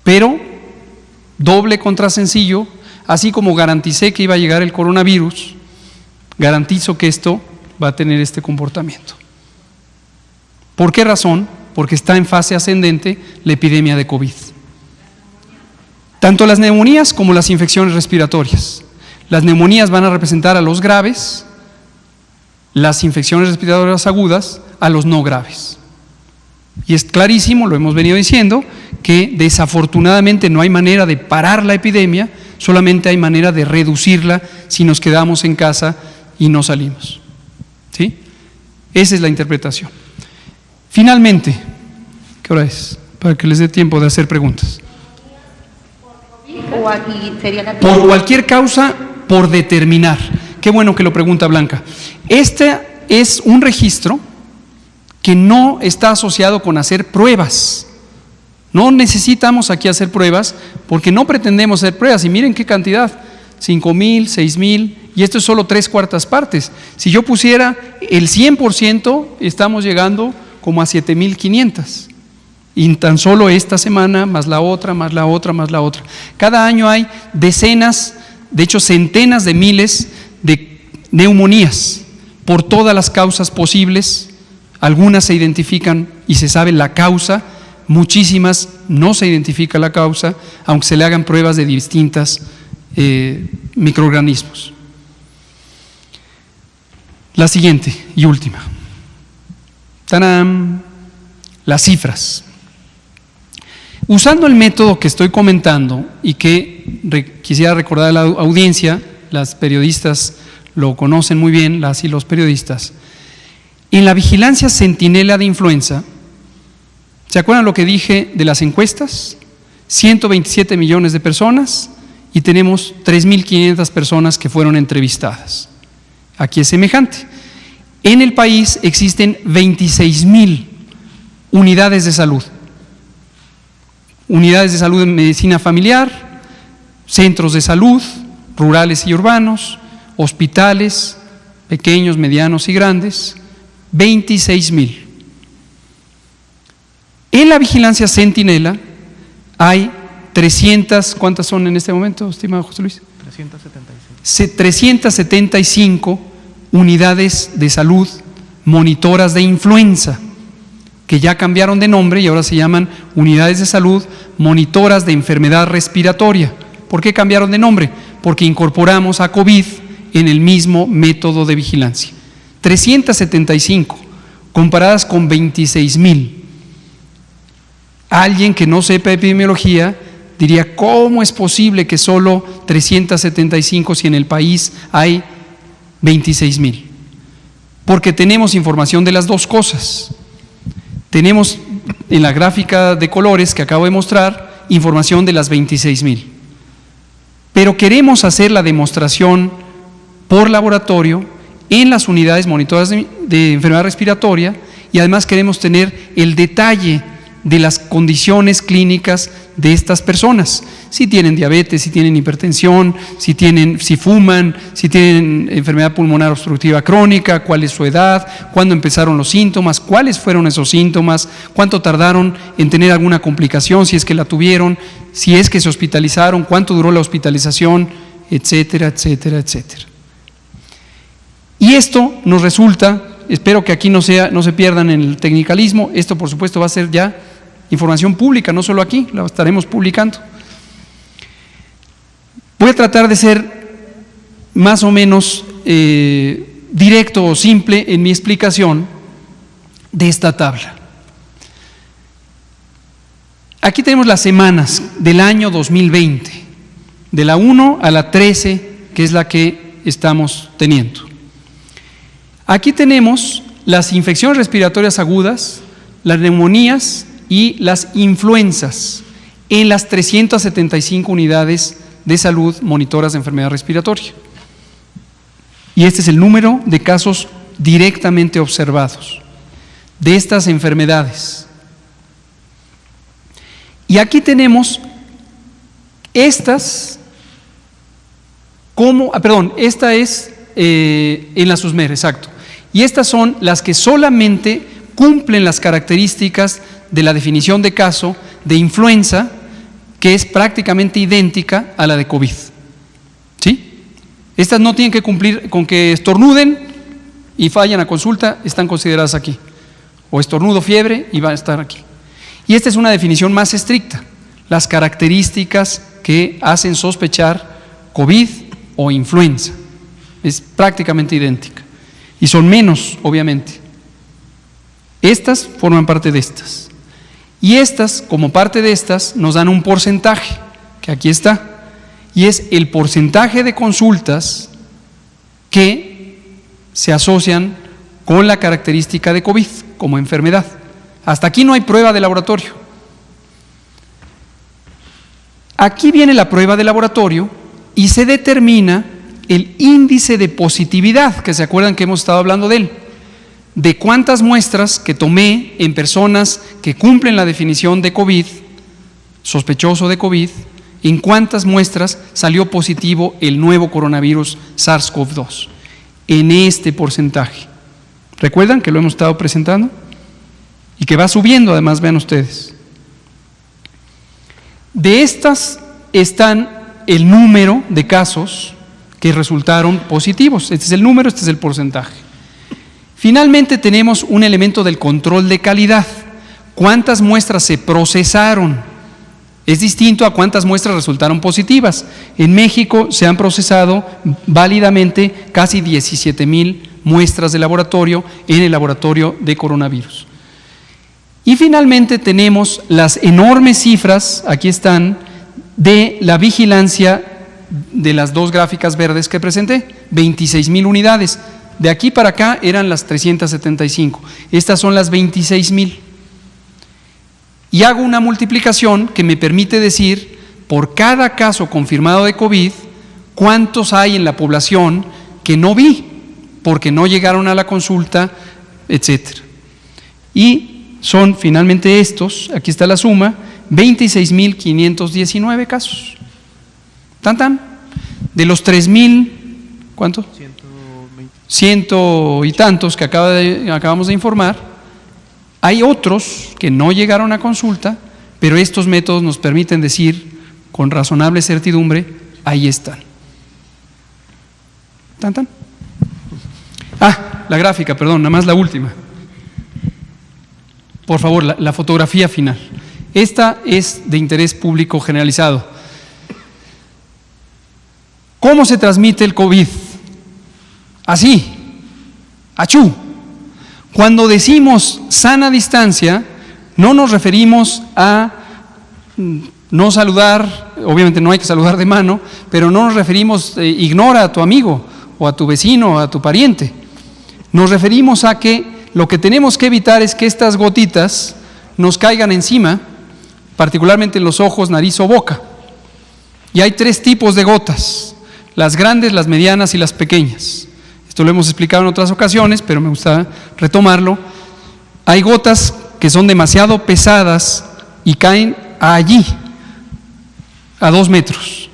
Pero, doble contra sencillo, así como garanticé que iba a llegar el coronavirus, garantizo que esto va a tener este comportamiento. ¿Por qué razón? Porque está en fase ascendente la epidemia de COVID. Tanto las neumonías como las infecciones respiratorias. Las neumonías van a representar a los graves, las infecciones respiratorias agudas a los no graves. Y es clarísimo, lo hemos venido diciendo, que desafortunadamente no hay manera de parar la epidemia, solamente hay manera de reducirla si nos quedamos en casa y no salimos. ¿Sí? Esa es la interpretación. Finalmente, ¿qué hora es? Para que les dé tiempo de hacer preguntas. Por cualquier causa, por determinar. Qué bueno que lo pregunta Blanca. Este es un registro que no está asociado con hacer pruebas. No necesitamos aquí hacer pruebas porque no pretendemos hacer pruebas. Y miren qué cantidad, 5,000, 6,000, y esto es solo 3/4 partes. Si yo pusiera el 100%, estamos llegando como a 7,500. Y tan solo esta semana, más la otra, más la otra, más la otra. Cada año hay decenas, de hecho centenas de miles de neumonías por todas las causas posibles. Algunas se identifican y se sabe la causa, muchísimas no se identifica la causa, aunque se le hagan pruebas de distintas microorganismos. La siguiente y última. ¡Tarán! Las cifras. Usando el método que estoy comentando y que quisiera recordar a la audiencia, las periodistas lo conocen muy bien, las y los periodistas, en la vigilancia centinela de influenza, ¿se acuerdan lo que dije de las encuestas? 127 millones de personas y tenemos 3,500 personas que fueron entrevistadas. Aquí es semejante. En el país existen 26,000 unidades de salud. Unidades de salud en medicina familiar, centros de salud, rurales y urbanos, hospitales, pequeños, medianos y grandes, 26,000. En la vigilancia centinela hay 300, ¿cuántas son en este momento, estimado José Luis? 375 unidades de salud monitoras de influenza, que ya cambiaron de nombre y ahora se llaman unidades de salud monitoras de enfermedad respiratoria. ¿Por qué cambiaron de nombre? Porque incorporamos a COVID en el mismo método de vigilancia. 375, comparadas con 26,000. Alguien que no sepa epidemiología diría, ¿cómo es posible que solo 375 si en el país hay 26,000? Porque tenemos información de las dos cosas. Tenemos en la gráfica de colores que acabo de mostrar información de las 26,000. Pero queremos hacer la demostración por laboratorio en las unidades monitoras de enfermedad respiratoria y además queremos tener el detalle de las condiciones clínicas de estas personas, si tienen diabetes, si tienen hipertensión, si fuman, si tienen enfermedad pulmonar obstructiva crónica, cuál es su edad, cuándo empezaron los síntomas, cuáles fueron esos síntomas, cuánto tardaron en tener alguna complicación, si es que la tuvieron, si es que se hospitalizaron, cuánto duró la hospitalización, etcétera, etcétera, etcétera. Y esto nos resulta, espero que aquí no se pierdan en el tecnicalismo, esto por supuesto va a ser ya información pública, no solo aquí, la estaremos publicando. Voy a tratar de ser más o menos directo o simple en mi explicación de esta tabla. Aquí tenemos las semanas del año 2020, de la 1 a la 13, que es la que estamos teniendo. Aquí tenemos las infecciones respiratorias agudas, las neumonías y las influencias en las 375 unidades de salud monitoras de enfermedad respiratoria. Y este es el número de casos directamente observados de estas enfermedades. Y aquí tenemos estas esta es en la SUSMER, exacto. Y estas son las que solamente cumplen las características de la definición de caso de influenza, que es prácticamente idéntica a la de COVID. ¿Sí? Estas no tienen que cumplir con que estornuden y fallan a consulta, están consideradas aquí. O estornudo, fiebre y van a estar aquí. Y esta es una definición más estricta, las características que hacen sospechar COVID o influenza. Es prácticamente idéntica. Y son menos, obviamente. Estas forman parte de estas. Y estas, como parte de estas, nos dan un porcentaje, que aquí está, y es el porcentaje de consultas que se asocian con la característica de COVID como enfermedad. Hasta aquí no hay prueba de laboratorio. Aquí viene la prueba de laboratorio y se determina el índice de positividad, que se acuerdan que hemos estado hablando de él, de cuántas muestras que tomé en personas que cumplen la definición de COVID, sospechoso de COVID, en cuántas muestras salió positivo el nuevo coronavirus SARS-CoV-2, en este porcentaje. ¿Recuerdan que lo hemos estado presentando? Y que va subiendo, además, vean ustedes. De estas están el número de casos que resultaron positivos. Este es el número, este es el porcentaje. Finalmente tenemos un elemento del control de calidad. ¿Cuántas muestras se procesaron? Es distinto a cuántas muestras resultaron positivas. En México se han procesado válidamente casi 17,000 muestras de laboratorio en el laboratorio de coronavirus. Y finalmente tenemos las enormes cifras, aquí están, de la vigilancia de las dos gráficas verdes que presenté, 26,000 unidades. De aquí para acá eran las 375, estas son las 26,000. Y hago una multiplicación que me permite decir, por cada caso confirmado de COVID, cuántos hay en la población que no vi, porque no llegaron a la consulta, etcétera. Y son finalmente estos, aquí está la suma, 26,519 casos. Tan tan. De los 3,000, ¿cuánto? 100 y tantos que acabamos de informar, hay otros que no llegaron a consulta, pero estos métodos nos permiten decir con razonable certidumbre, ahí están. ¿Tan tan? La gráfica, perdón, nada más la última. Por favor, la fotografía final. Esta es de interés público generalizado. ¿Cómo se transmite el COVID? Así, achú. Cuando decimos sana distancia, no nos referimos a no saludar, obviamente no hay que saludar de mano, pero no nos referimos, ignora a tu amigo o a tu vecino o a tu pariente. Nos referimos a que lo que tenemos que evitar es que estas gotitas nos caigan encima, particularmente en los ojos, nariz o boca. Y hay 3 tipos de gotas, las grandes, las medianas y las pequeñas. Esto lo hemos explicado en otras ocasiones, pero me gusta retomarlo. Hay gotas que son demasiado pesadas y caen allí, a 2 metros.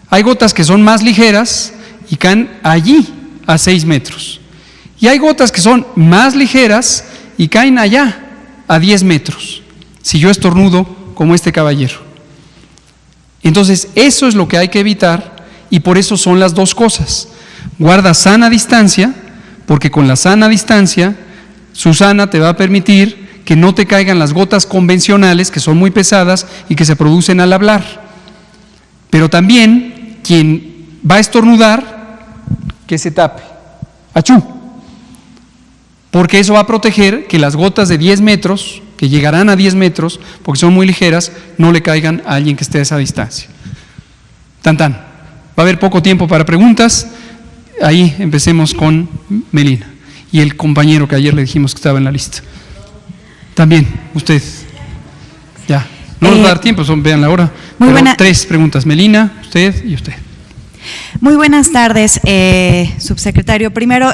Hay gotas que son más ligeras y caen allí, a 6 metros. Y hay gotas que son más ligeras y caen allá, a 10 metros, si yo estornudo como este caballero. Entonces, eso es lo que hay que evitar y por eso son las dos cosas. Guarda sana distancia, porque con la sana distancia, Susana te va a permitir que no te caigan las gotas convencionales, que son muy pesadas y que se producen al hablar. Pero también, quien va a estornudar, que se tape. ¡Achú! Porque eso va a proteger que las gotas de 10 metros, que llegarán a 10 metros, porque son muy ligeras, no le caigan a alguien que esté a esa distancia. Tan tan. Va a haber poco tiempo para preguntas. Ahí empecemos con Melina y el compañero que ayer le dijimos que estaba en la lista. También, usted. Ya, no nos va a dar tiempo, vean la hora. Pero 3 preguntas, Melina, usted y usted. Muy buenas tardes, subsecretario. Primero,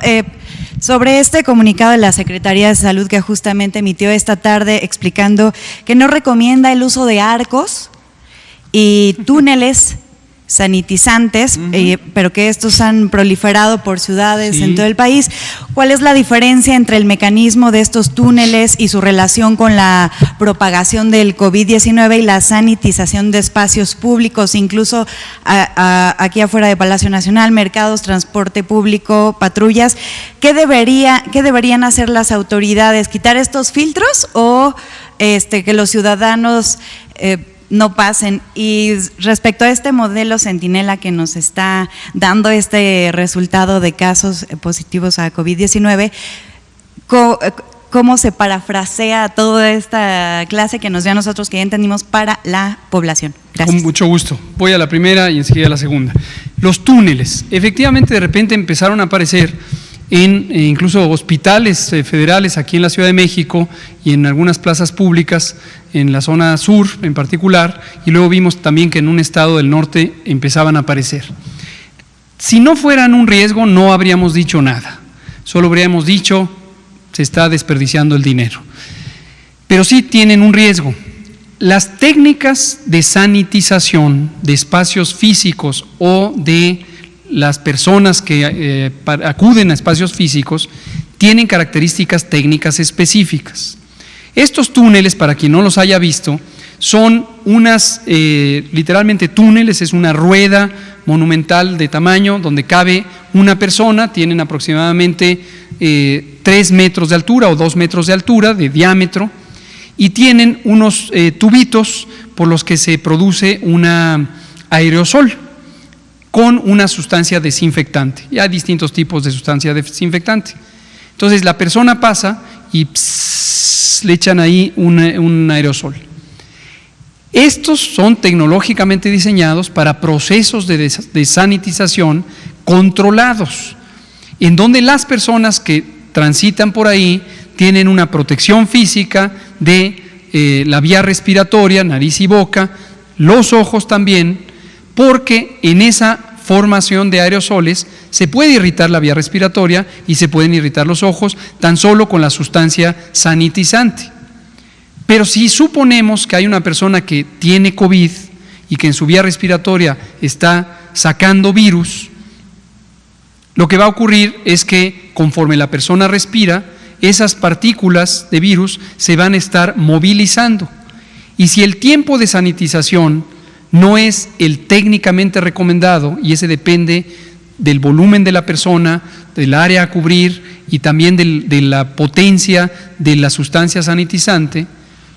sobre este comunicado de la Secretaría de Salud que justamente emitió esta tarde explicando que no recomienda el uso de arcos y túneles sanitizantes, pero que estos han proliferado por ciudades en todo el país. ¿Cuál es la diferencia entre el mecanismo de estos túneles y su relación con la propagación del COVID-19 y la sanitización de espacios públicos, incluso aquí afuera de Palacio Nacional, mercados, transporte público, patrullas? ¿Qué deberían hacer las autoridades? ¿Quitar estos filtros o que los ciudadanos no pasen? Y respecto a este modelo Centinela que nos está dando este resultado de casos positivos a COVID-19, ¿cómo se parafrasea toda esta clase que nos dio a nosotros, que ya entendimos, para la población? Gracias. Con mucho gusto. Voy a la primera y enseguida a la segunda. Los túneles, efectivamente de repente empezaron a aparecer en incluso hospitales federales aquí en la Ciudad de México y en algunas plazas públicas en la zona sur en particular, y luego vimos también que en un estado del norte empezaban a aparecer. Si no fueran un riesgo no habríamos dicho nada, solo habríamos dicho se está desperdiciando el dinero, pero sí tienen un riesgo. las técnicas de sanitización de espacios físicos o de las personas que acuden a espacios físicos tienen características técnicas específicas. Estos túneles, para quien no los haya visto, son unas, literalmente túneles, es una rueda monumental de tamaño donde cabe una persona, tienen aproximadamente 3 metros de altura o 2 metros de altura de diámetro y tienen unos tubitos por los que se produce una aerosol con una sustancia desinfectante. Y hay distintos tipos de sustancia desinfectante. Entonces la persona pasa y le echan ahí un aerosol. Estos son tecnológicamente diseñados para procesos de sanitización controlados, en donde las personas que transitan por ahí tienen una protección física de la vía respiratoria, nariz y boca, los ojos también, porque en esa formación de aerosoles se puede irritar la vía respiratoria y se pueden irritar los ojos tan solo con la sustancia sanitizante. Pero si suponemos que hay una persona que tiene COVID y que en su vía respiratoria está sacando virus, lo que va a ocurrir es que conforme la persona respira, esas partículas de virus se van a estar movilizando. Y si el tiempo de sanitización no es el técnicamente recomendado, y ese depende del volumen de la persona, del área a cubrir y también de la potencia de la sustancia sanitizante,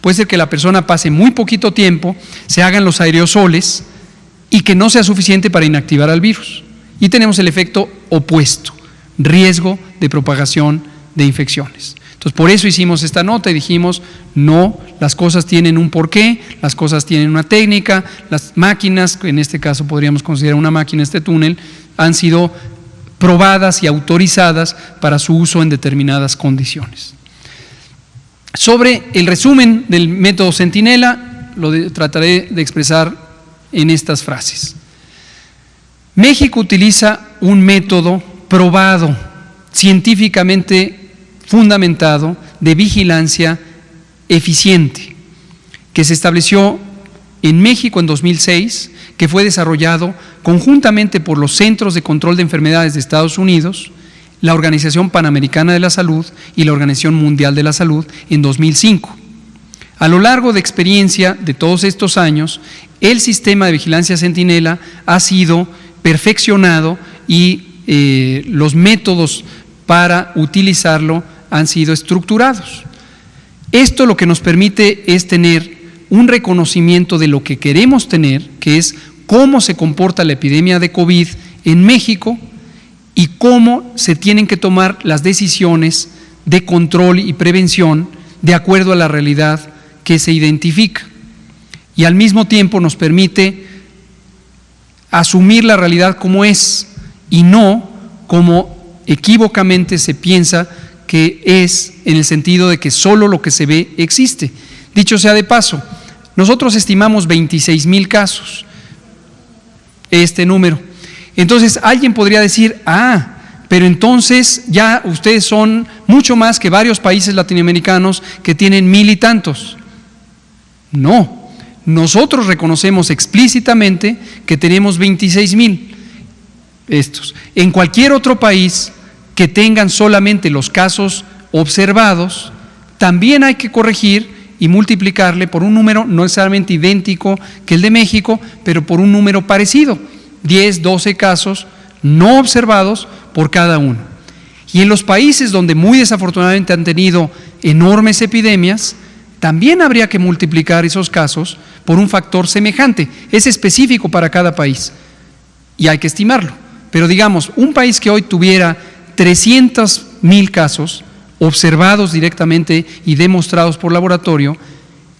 puede ser que la persona pase muy poquito tiempo, se hagan los aerosoles y que no sea suficiente para inactivar al virus. Y tenemos el efecto opuesto, riesgo de propagación de infecciones. Entonces, por eso hicimos esta nota y dijimos, no, las cosas tienen un porqué, las cosas tienen una técnica, las máquinas, en este caso podríamos considerar una máquina este túnel, han sido probadas y autorizadas para su uso en determinadas condiciones. Sobre el resumen del método Centinela, trataré de expresar en estas frases. México utiliza un método probado, científicamente fundamentado, de vigilancia eficiente, que se estableció en México en 2006, que fue desarrollado conjuntamente por los Centros de Control de Enfermedades de Estados Unidos, la Organización Panamericana de la Salud y la Organización Mundial de la Salud en 2005. A lo largo de experiencia de todos estos años, el sistema de vigilancia Centinela ha sido perfeccionado y los métodos para utilizarlo han sido estructurados. Esto lo que nos permite es tener un reconocimiento de lo que queremos tener, que es cómo se comporta la epidemia de COVID en México y cómo se tienen que tomar las decisiones de control y prevención de acuerdo a la realidad que se identifica. Y al mismo tiempo nos permite asumir la realidad como es y no como equívocamente se piensa que es, en el sentido de que solo lo que se ve existe. Dicho sea de paso, nosotros estimamos 26,000 casos, este número. Entonces alguien podría decir, pero entonces ya ustedes son mucho más que varios países latinoamericanos que tienen 1,000 y tantos. No, nosotros reconocemos explícitamente que tenemos 26,000 estos. En cualquier otro país que tengan solamente los casos observados, también hay que corregir y multiplicarle por un número no necesariamente idéntico que el de México, pero por un número parecido, 10, 12 casos no observados por cada uno. Y en los países donde muy desafortunadamente han tenido enormes epidemias, también habría que multiplicar esos casos por un factor semejante, es específico para cada país y hay que estimarlo. Pero digamos, un país que hoy tuviera 300,000 casos observados directamente y demostrados por laboratorio,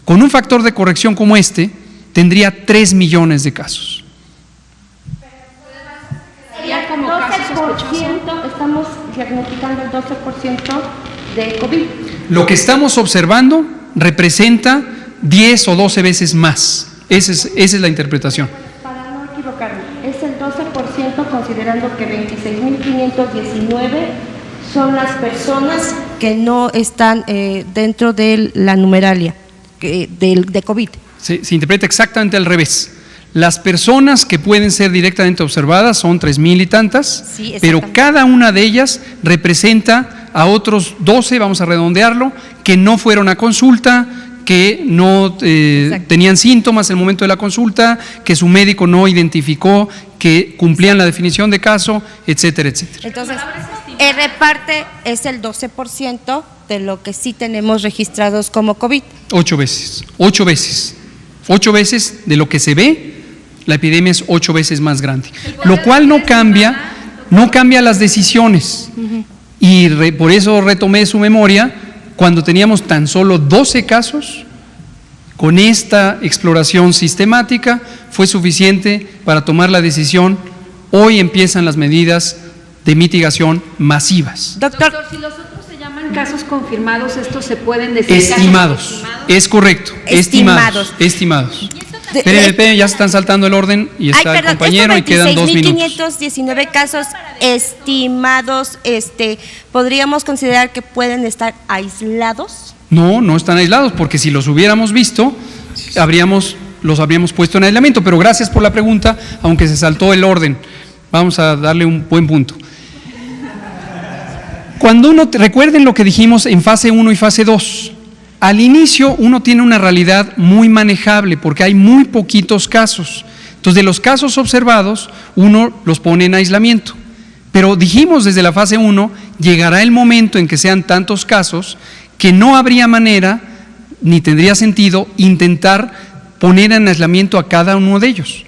con un factor de corrección como este, tendría 3 millones de casos. Sería como 12%, estamos diagnosticando el 12% de COVID. Lo que estamos observando representa 10 o 12 veces más. Esa es la interpretación. Para no equivocarme, es el 12% considerando que 26,519 son las personas que no están dentro de la numeralia de COVID. se interpreta exactamente al revés. Las personas que pueden ser directamente observadas son 3,000 y tantas, Sí, pero cada una de ellas representa a otros 12, vamos a redondearlo, que no fueron a consulta, que no tenían síntomas en el momento de la consulta, que su médico no identificó, que cumplían la definición de caso, etcétera, etcétera. Entonces, el reparte es el 12% de lo que sí tenemos registrados como COVID. 8 veces. 8 veces de lo que se ve, la epidemia es 8 veces más grande. Lo cual no cambia las decisiones. Y por eso retomé su memoria, cuando teníamos tan solo 12 casos, con esta exploración sistemática fue suficiente para tomar la decisión. Hoy empiezan las medidas de mitigación masivas. Doctor, Si los otros se llaman casos confirmados, estos se pueden decir Estimados, es correcto, estimados. Espérenme, ya se están saltando el orden y está el compañero y quedan 2 minutos. 26.519 casos estimados, ¿podríamos considerar que pueden estar aislados? No, no están aislados, porque si los hubiéramos visto, los habríamos puesto en aislamiento. Pero gracias por la pregunta, aunque se saltó el orden. Vamos a darle un buen punto. Recuerden lo que dijimos en fase 1 y fase 2. Al inicio uno tiene una realidad muy manejable porque hay muy poquitos casos. Entonces, de los casos observados, uno los pone en aislamiento. Pero dijimos desde la fase 1, llegará el momento en que sean tantos casos que no habría manera ni tendría sentido intentar poner en aislamiento a cada uno de ellos.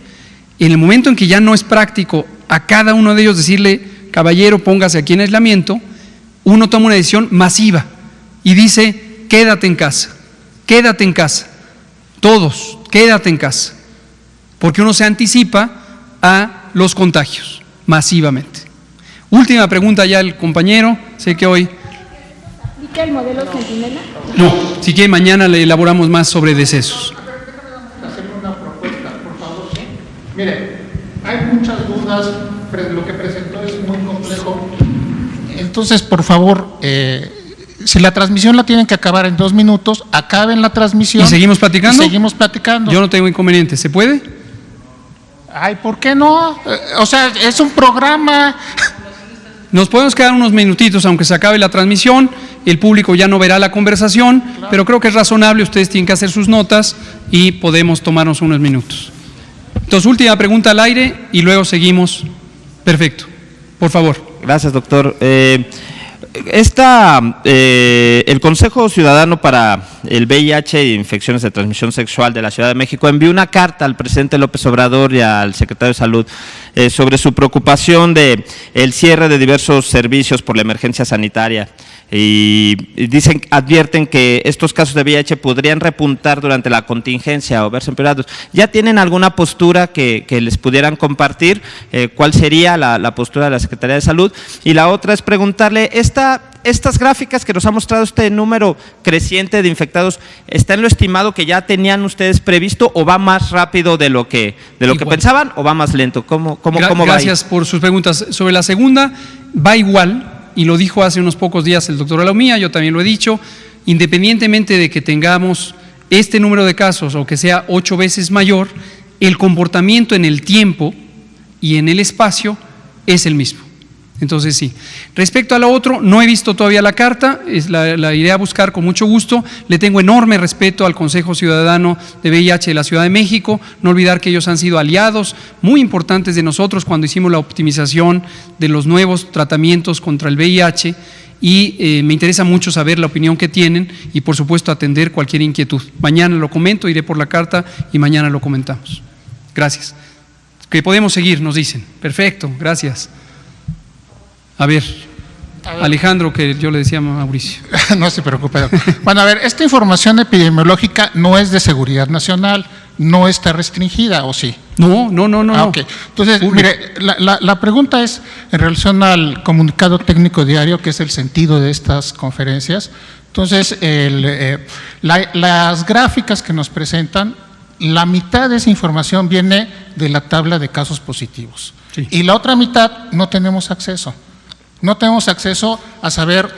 En el momento en que ya no es práctico a cada uno de ellos decirle, caballero, póngase aquí en aislamiento, uno toma una decisión masiva y dice, quédate en casa, todos, quédate en casa, porque uno se anticipa a los contagios masivamente. Última pregunta ya el compañero, sé que hoy… ¿Aplica el modelo Centinela? No, si quiere mañana le elaboramos más sobre decesos. Hacerle una propuesta, por favor. ¿Sí? Mire, hay muchas dudas, lo que presentó es muy complejo. Entonces, por favor, si la transmisión la tienen que acabar en 2 minutos, acaben la transmisión. ¿Y seguimos platicando? Seguimos platicando. Yo no tengo inconveniente, ¿se puede? Ay, ¿por qué no? O sea, es un programa. Nos podemos quedar unos minutitos, aunque se acabe la transmisión, el público ya no verá la conversación, pero creo que es razonable, ustedes tienen que hacer sus notas y podemos tomarnos unos minutos. Entonces, última pregunta al aire y luego seguimos. Perfecto, por favor. Gracias, doctor. El Consejo Ciudadano para el VIH e Infecciones de Transmisión Sexual de la Ciudad de México envió una carta al presidente López Obrador y al secretario de Salud sobre su preocupación de el cierre de diversos servicios por la emergencia sanitaria. Y advierten que estos casos de VIH podrían repuntar durante la contingencia o verse empeorados. ¿Ya tienen alguna postura que les pudieran compartir? ¿Cuál sería la postura de la Secretaría de Salud? Y la otra es preguntarle, estas gráficas que nos ha mostrado este número creciente de infectados, ¿está en lo estimado que ya tenían ustedes previsto o va más rápido de lo que pensaban o va más lento? ¿Cómo va? Gracias por sus preguntas. Sobre la segunda, va igual. Y lo dijo hace unos pocos días el doctor Alaumía, yo también lo he dicho, independientemente de que tengamos este número de casos o que sea 8 veces mayor, el comportamiento en el tiempo y en el espacio es el mismo. Entonces sí. Respecto a lo otro, no he visto todavía la carta, la iré a buscar con mucho gusto. Le tengo enorme respeto al Consejo Ciudadano de VIH de la Ciudad de México. No olvidar que ellos han sido aliados muy importantes de nosotros cuando hicimos la optimización de los nuevos tratamientos contra el VIH y me interesa mucho saber la opinión que tienen y por supuesto atender cualquier inquietud. Mañana lo comento, iré por la carta y mañana lo comentamos. Gracias. Que podemos seguir, nos dicen. Perfecto, gracias. A ver, Alejandro, que yo le decía a Mauricio. No se preocupe. Bueno, a ver, esta información epidemiológica no es de seguridad nacional, no está restringida, ¿o sí? No. Ok. Entonces, mire, la pregunta es en relación al comunicado técnico diario, que es el sentido de estas conferencias. Entonces, las gráficas que nos presentan, la mitad de esa información viene de la tabla de casos positivos. Sí. Y la otra mitad no tenemos acceso. No tenemos acceso a saber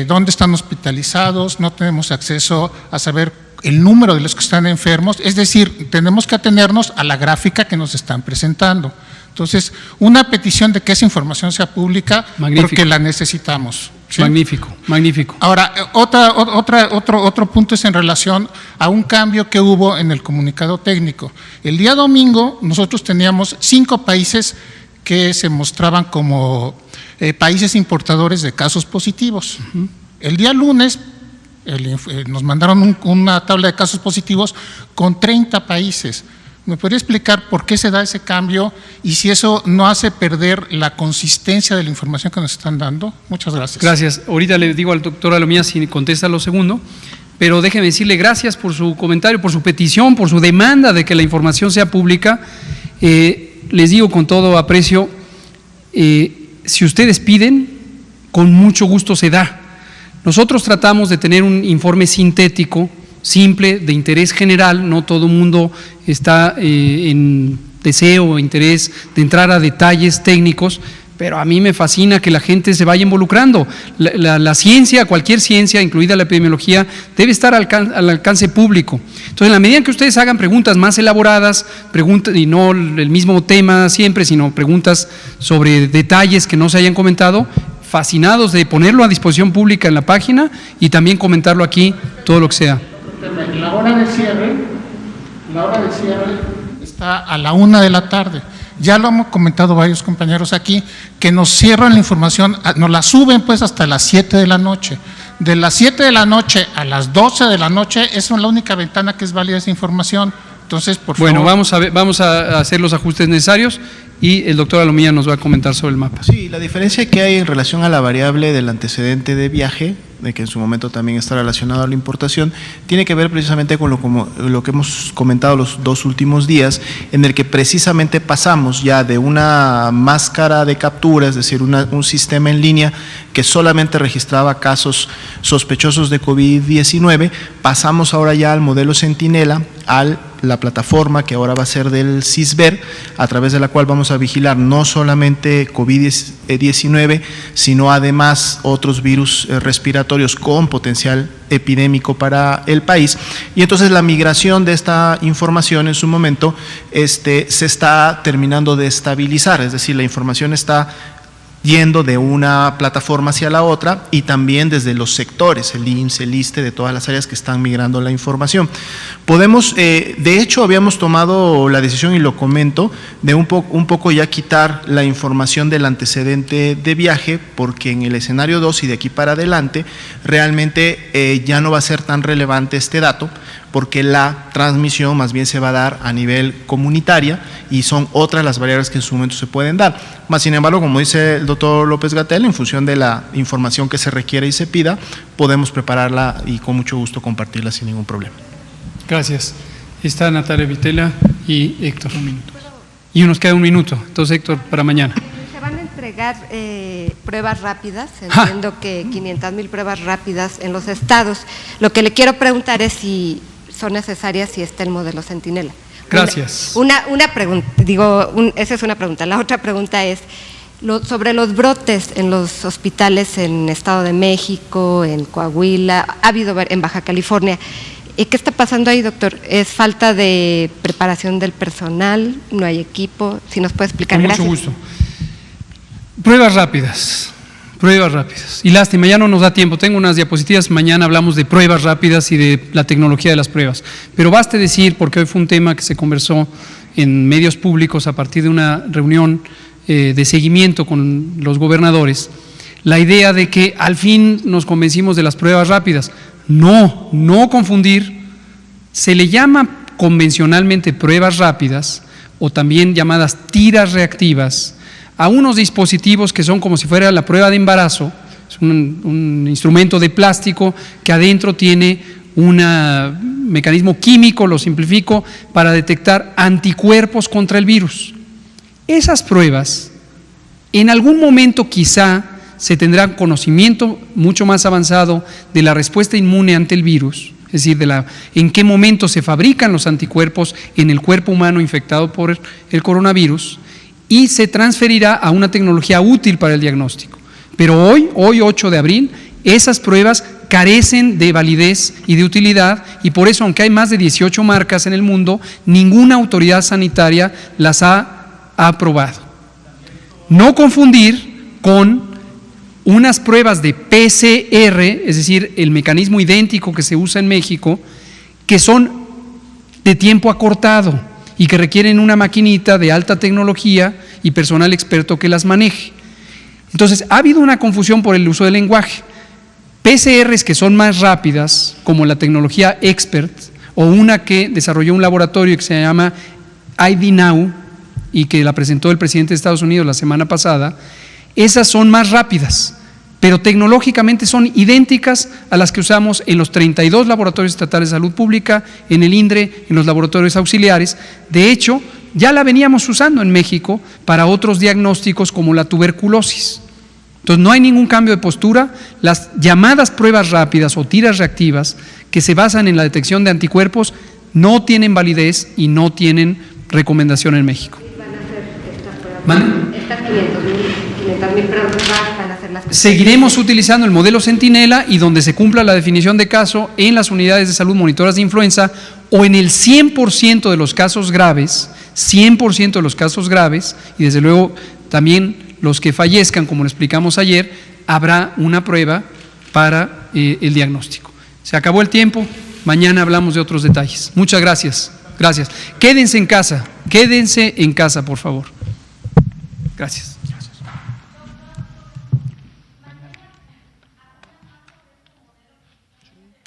dónde están hospitalizados, no tenemos acceso a saber el número de los que están enfermos, es decir, tenemos que atenernos a la gráfica que nos están presentando. Entonces, una petición de que esa información sea pública, magnífico, porque la necesitamos. ¿Sí? Magnífico, magnífico. Ahora, otro punto es en relación a un cambio que hubo en el comunicado técnico. El día domingo nosotros teníamos 5 países que se mostraban como países importadores de casos positivos. El día lunes nos mandaron una tabla de casos positivos con 30 países. ¿Me podría explicar por qué se da ese cambio y si eso no hace perder la consistencia de la información que nos están dando? Muchas gracias. Gracias. Ahorita le digo al doctor Alomía si contesta lo segundo, pero déjeme decirle gracias por su comentario, por su petición, por su demanda de que la información sea pública. Les digo con todo aprecio, si ustedes piden, con mucho gusto se da. Nosotros tratamos de tener un informe sintético, simple, de interés general, no todo el mundo está en deseo o interés de entrar a detalles técnicos, pero a mí me fascina que la gente se vaya involucrando. La ciencia, cualquier ciencia, incluida la epidemiología, debe estar al alcance público. Entonces, en la medida en que ustedes hagan preguntas más elaboradas, y no el mismo tema siempre, sino preguntas sobre detalles que no se hayan comentado, fascinados de ponerlo a disposición pública en la página y también comentarlo aquí, todo lo que sea. La hora de cierre está a la 1 de la tarde. Ya lo hemos comentado varios compañeros aquí, que nos cierran la información, nos la suben pues hasta las 7 de la noche. De las 7 de la noche a las 12 de la noche, esa es la única ventana que es válida esa información. Entonces, por favor. Bueno, vamos a hacer los ajustes necesarios y el doctor Alomía nos va a comentar sobre el mapa. Sí, la diferencia que hay en relación a la variable del antecedente de viaje, de que en su momento también está relacionado a la importación, tiene que ver precisamente con lo que hemos comentado los 2 últimos días, en el que precisamente pasamos ya de una máscara de captura, es decir, un sistema en línea que solamente registraba casos sospechosos de COVID-19, pasamos ahora ya al modelo Centinela, a la plataforma que ahora va a ser del CISBER, a través de la cual vamos a vigilar no solamente COVID-19, sino además otros virus respiratorios con potencial epidémico para el país. Y entonces la migración de esta información en su momento se está terminando de estabilizar, es decir, la información está yendo de una plataforma hacia la otra y también desde los sectores, el IMSS, el ISSSTE, de todas las áreas que están migrando la información. Podemos, de hecho, habíamos tomado la decisión, y lo comento, de un poco ya quitar la información del antecedente de viaje, porque en el escenario 2 y de aquí para adelante, realmente ya no va a ser tan relevante este dato, porque la transmisión más bien se va a dar a nivel comunitaria y son otras las variables que en su momento se pueden dar. Más sin embargo, como dice el doctor López-Gatell, en función de la información que se requiere y se pida, podemos prepararla y con mucho gusto compartirla sin ningún problema. Gracias. Está Natalia Vitela y Héctor. Y nos queda 1 minuto. Entonces, Héctor, para mañana. Se van a entregar pruebas rápidas, entiendo que 500,000 pruebas rápidas en los estados. Lo que le quiero preguntar es si son necesarias, si está el modelo Centinela. Gracias. Una pregunta, esa es una pregunta. La otra pregunta es sobre los brotes en los hospitales en Estado de México, en Coahuila, ha habido en Baja California. ¿Qué está pasando ahí, doctor? ¿Es falta de preparación del personal? ¿No hay equipo? Si nos puede explicar. Con mucho gusto. Pruebas rápidas. Y lástima, ya no nos da tiempo. Tengo unas diapositivas, mañana hablamos de pruebas rápidas y de la tecnología de las pruebas. Pero baste decir, porque hoy fue un tema que se conversó en medios públicos a partir de una reunión de seguimiento con los gobernadores, la idea de que al fin nos convencimos de las pruebas rápidas. No confundir. Se le llama convencionalmente pruebas rápidas o también llamadas tiras reactivas a unos dispositivos que son como si fuera la prueba de embarazo. Es un instrumento de plástico que adentro tiene un mecanismo químico, lo simplifico, para detectar anticuerpos contra el virus. Esas pruebas, en algún momento quizá se tendrá conocimiento mucho más avanzado de la respuesta inmune ante el virus, es decir, en qué momento se fabrican los anticuerpos en el cuerpo humano infectado por el coronavirus, y se transferirá a una tecnología útil para el diagnóstico. Pero hoy 8 de abril, esas pruebas carecen de validez y de utilidad, y por eso, aunque hay más de 18 marcas en el mundo, ninguna autoridad sanitaria las ha aprobado. No confundir con unas pruebas de PCR, es decir, el mecanismo idéntico que se usa en México, que son de tiempo acortado y que requieren una maquinita de alta tecnología y personal experto que las maneje. Entonces, ha habido una confusión por el uso del lenguaje. PCRs que son más rápidas, como la tecnología Expert, o una que desarrolló un laboratorio que se llama ID Now y que la presentó el presidente de Estados Unidos la semana pasada, esas son más rápidas, pero tecnológicamente son idénticas a las que usamos en los 32 laboratorios estatales de salud pública, en el INDRE, en los laboratorios auxiliares. De hecho, ya la veníamos usando en México para otros diagnósticos como la tuberculosis. Entonces, no hay ningún cambio de postura. Las llamadas pruebas rápidas o tiras reactivas que se basan en la detección de anticuerpos no tienen validez y no tienen recomendación en México. ¿Van a hacer estas pruebas? ¿Vale? Estas 500.000 pruebas van a hacer las pruebas. Seguiremos utilizando el modelo Centinela y donde se cumpla la definición de caso en las unidades de salud monitoras de influenza o en el 100% de los casos graves, 100% de los casos graves, y desde luego también los que fallezcan, como lo explicamos ayer, habrá una prueba para el diagnóstico. Se acabó el tiempo, mañana hablamos de otros detalles. Muchas gracias. Gracias. Quédense en casa, por favor. Gracias.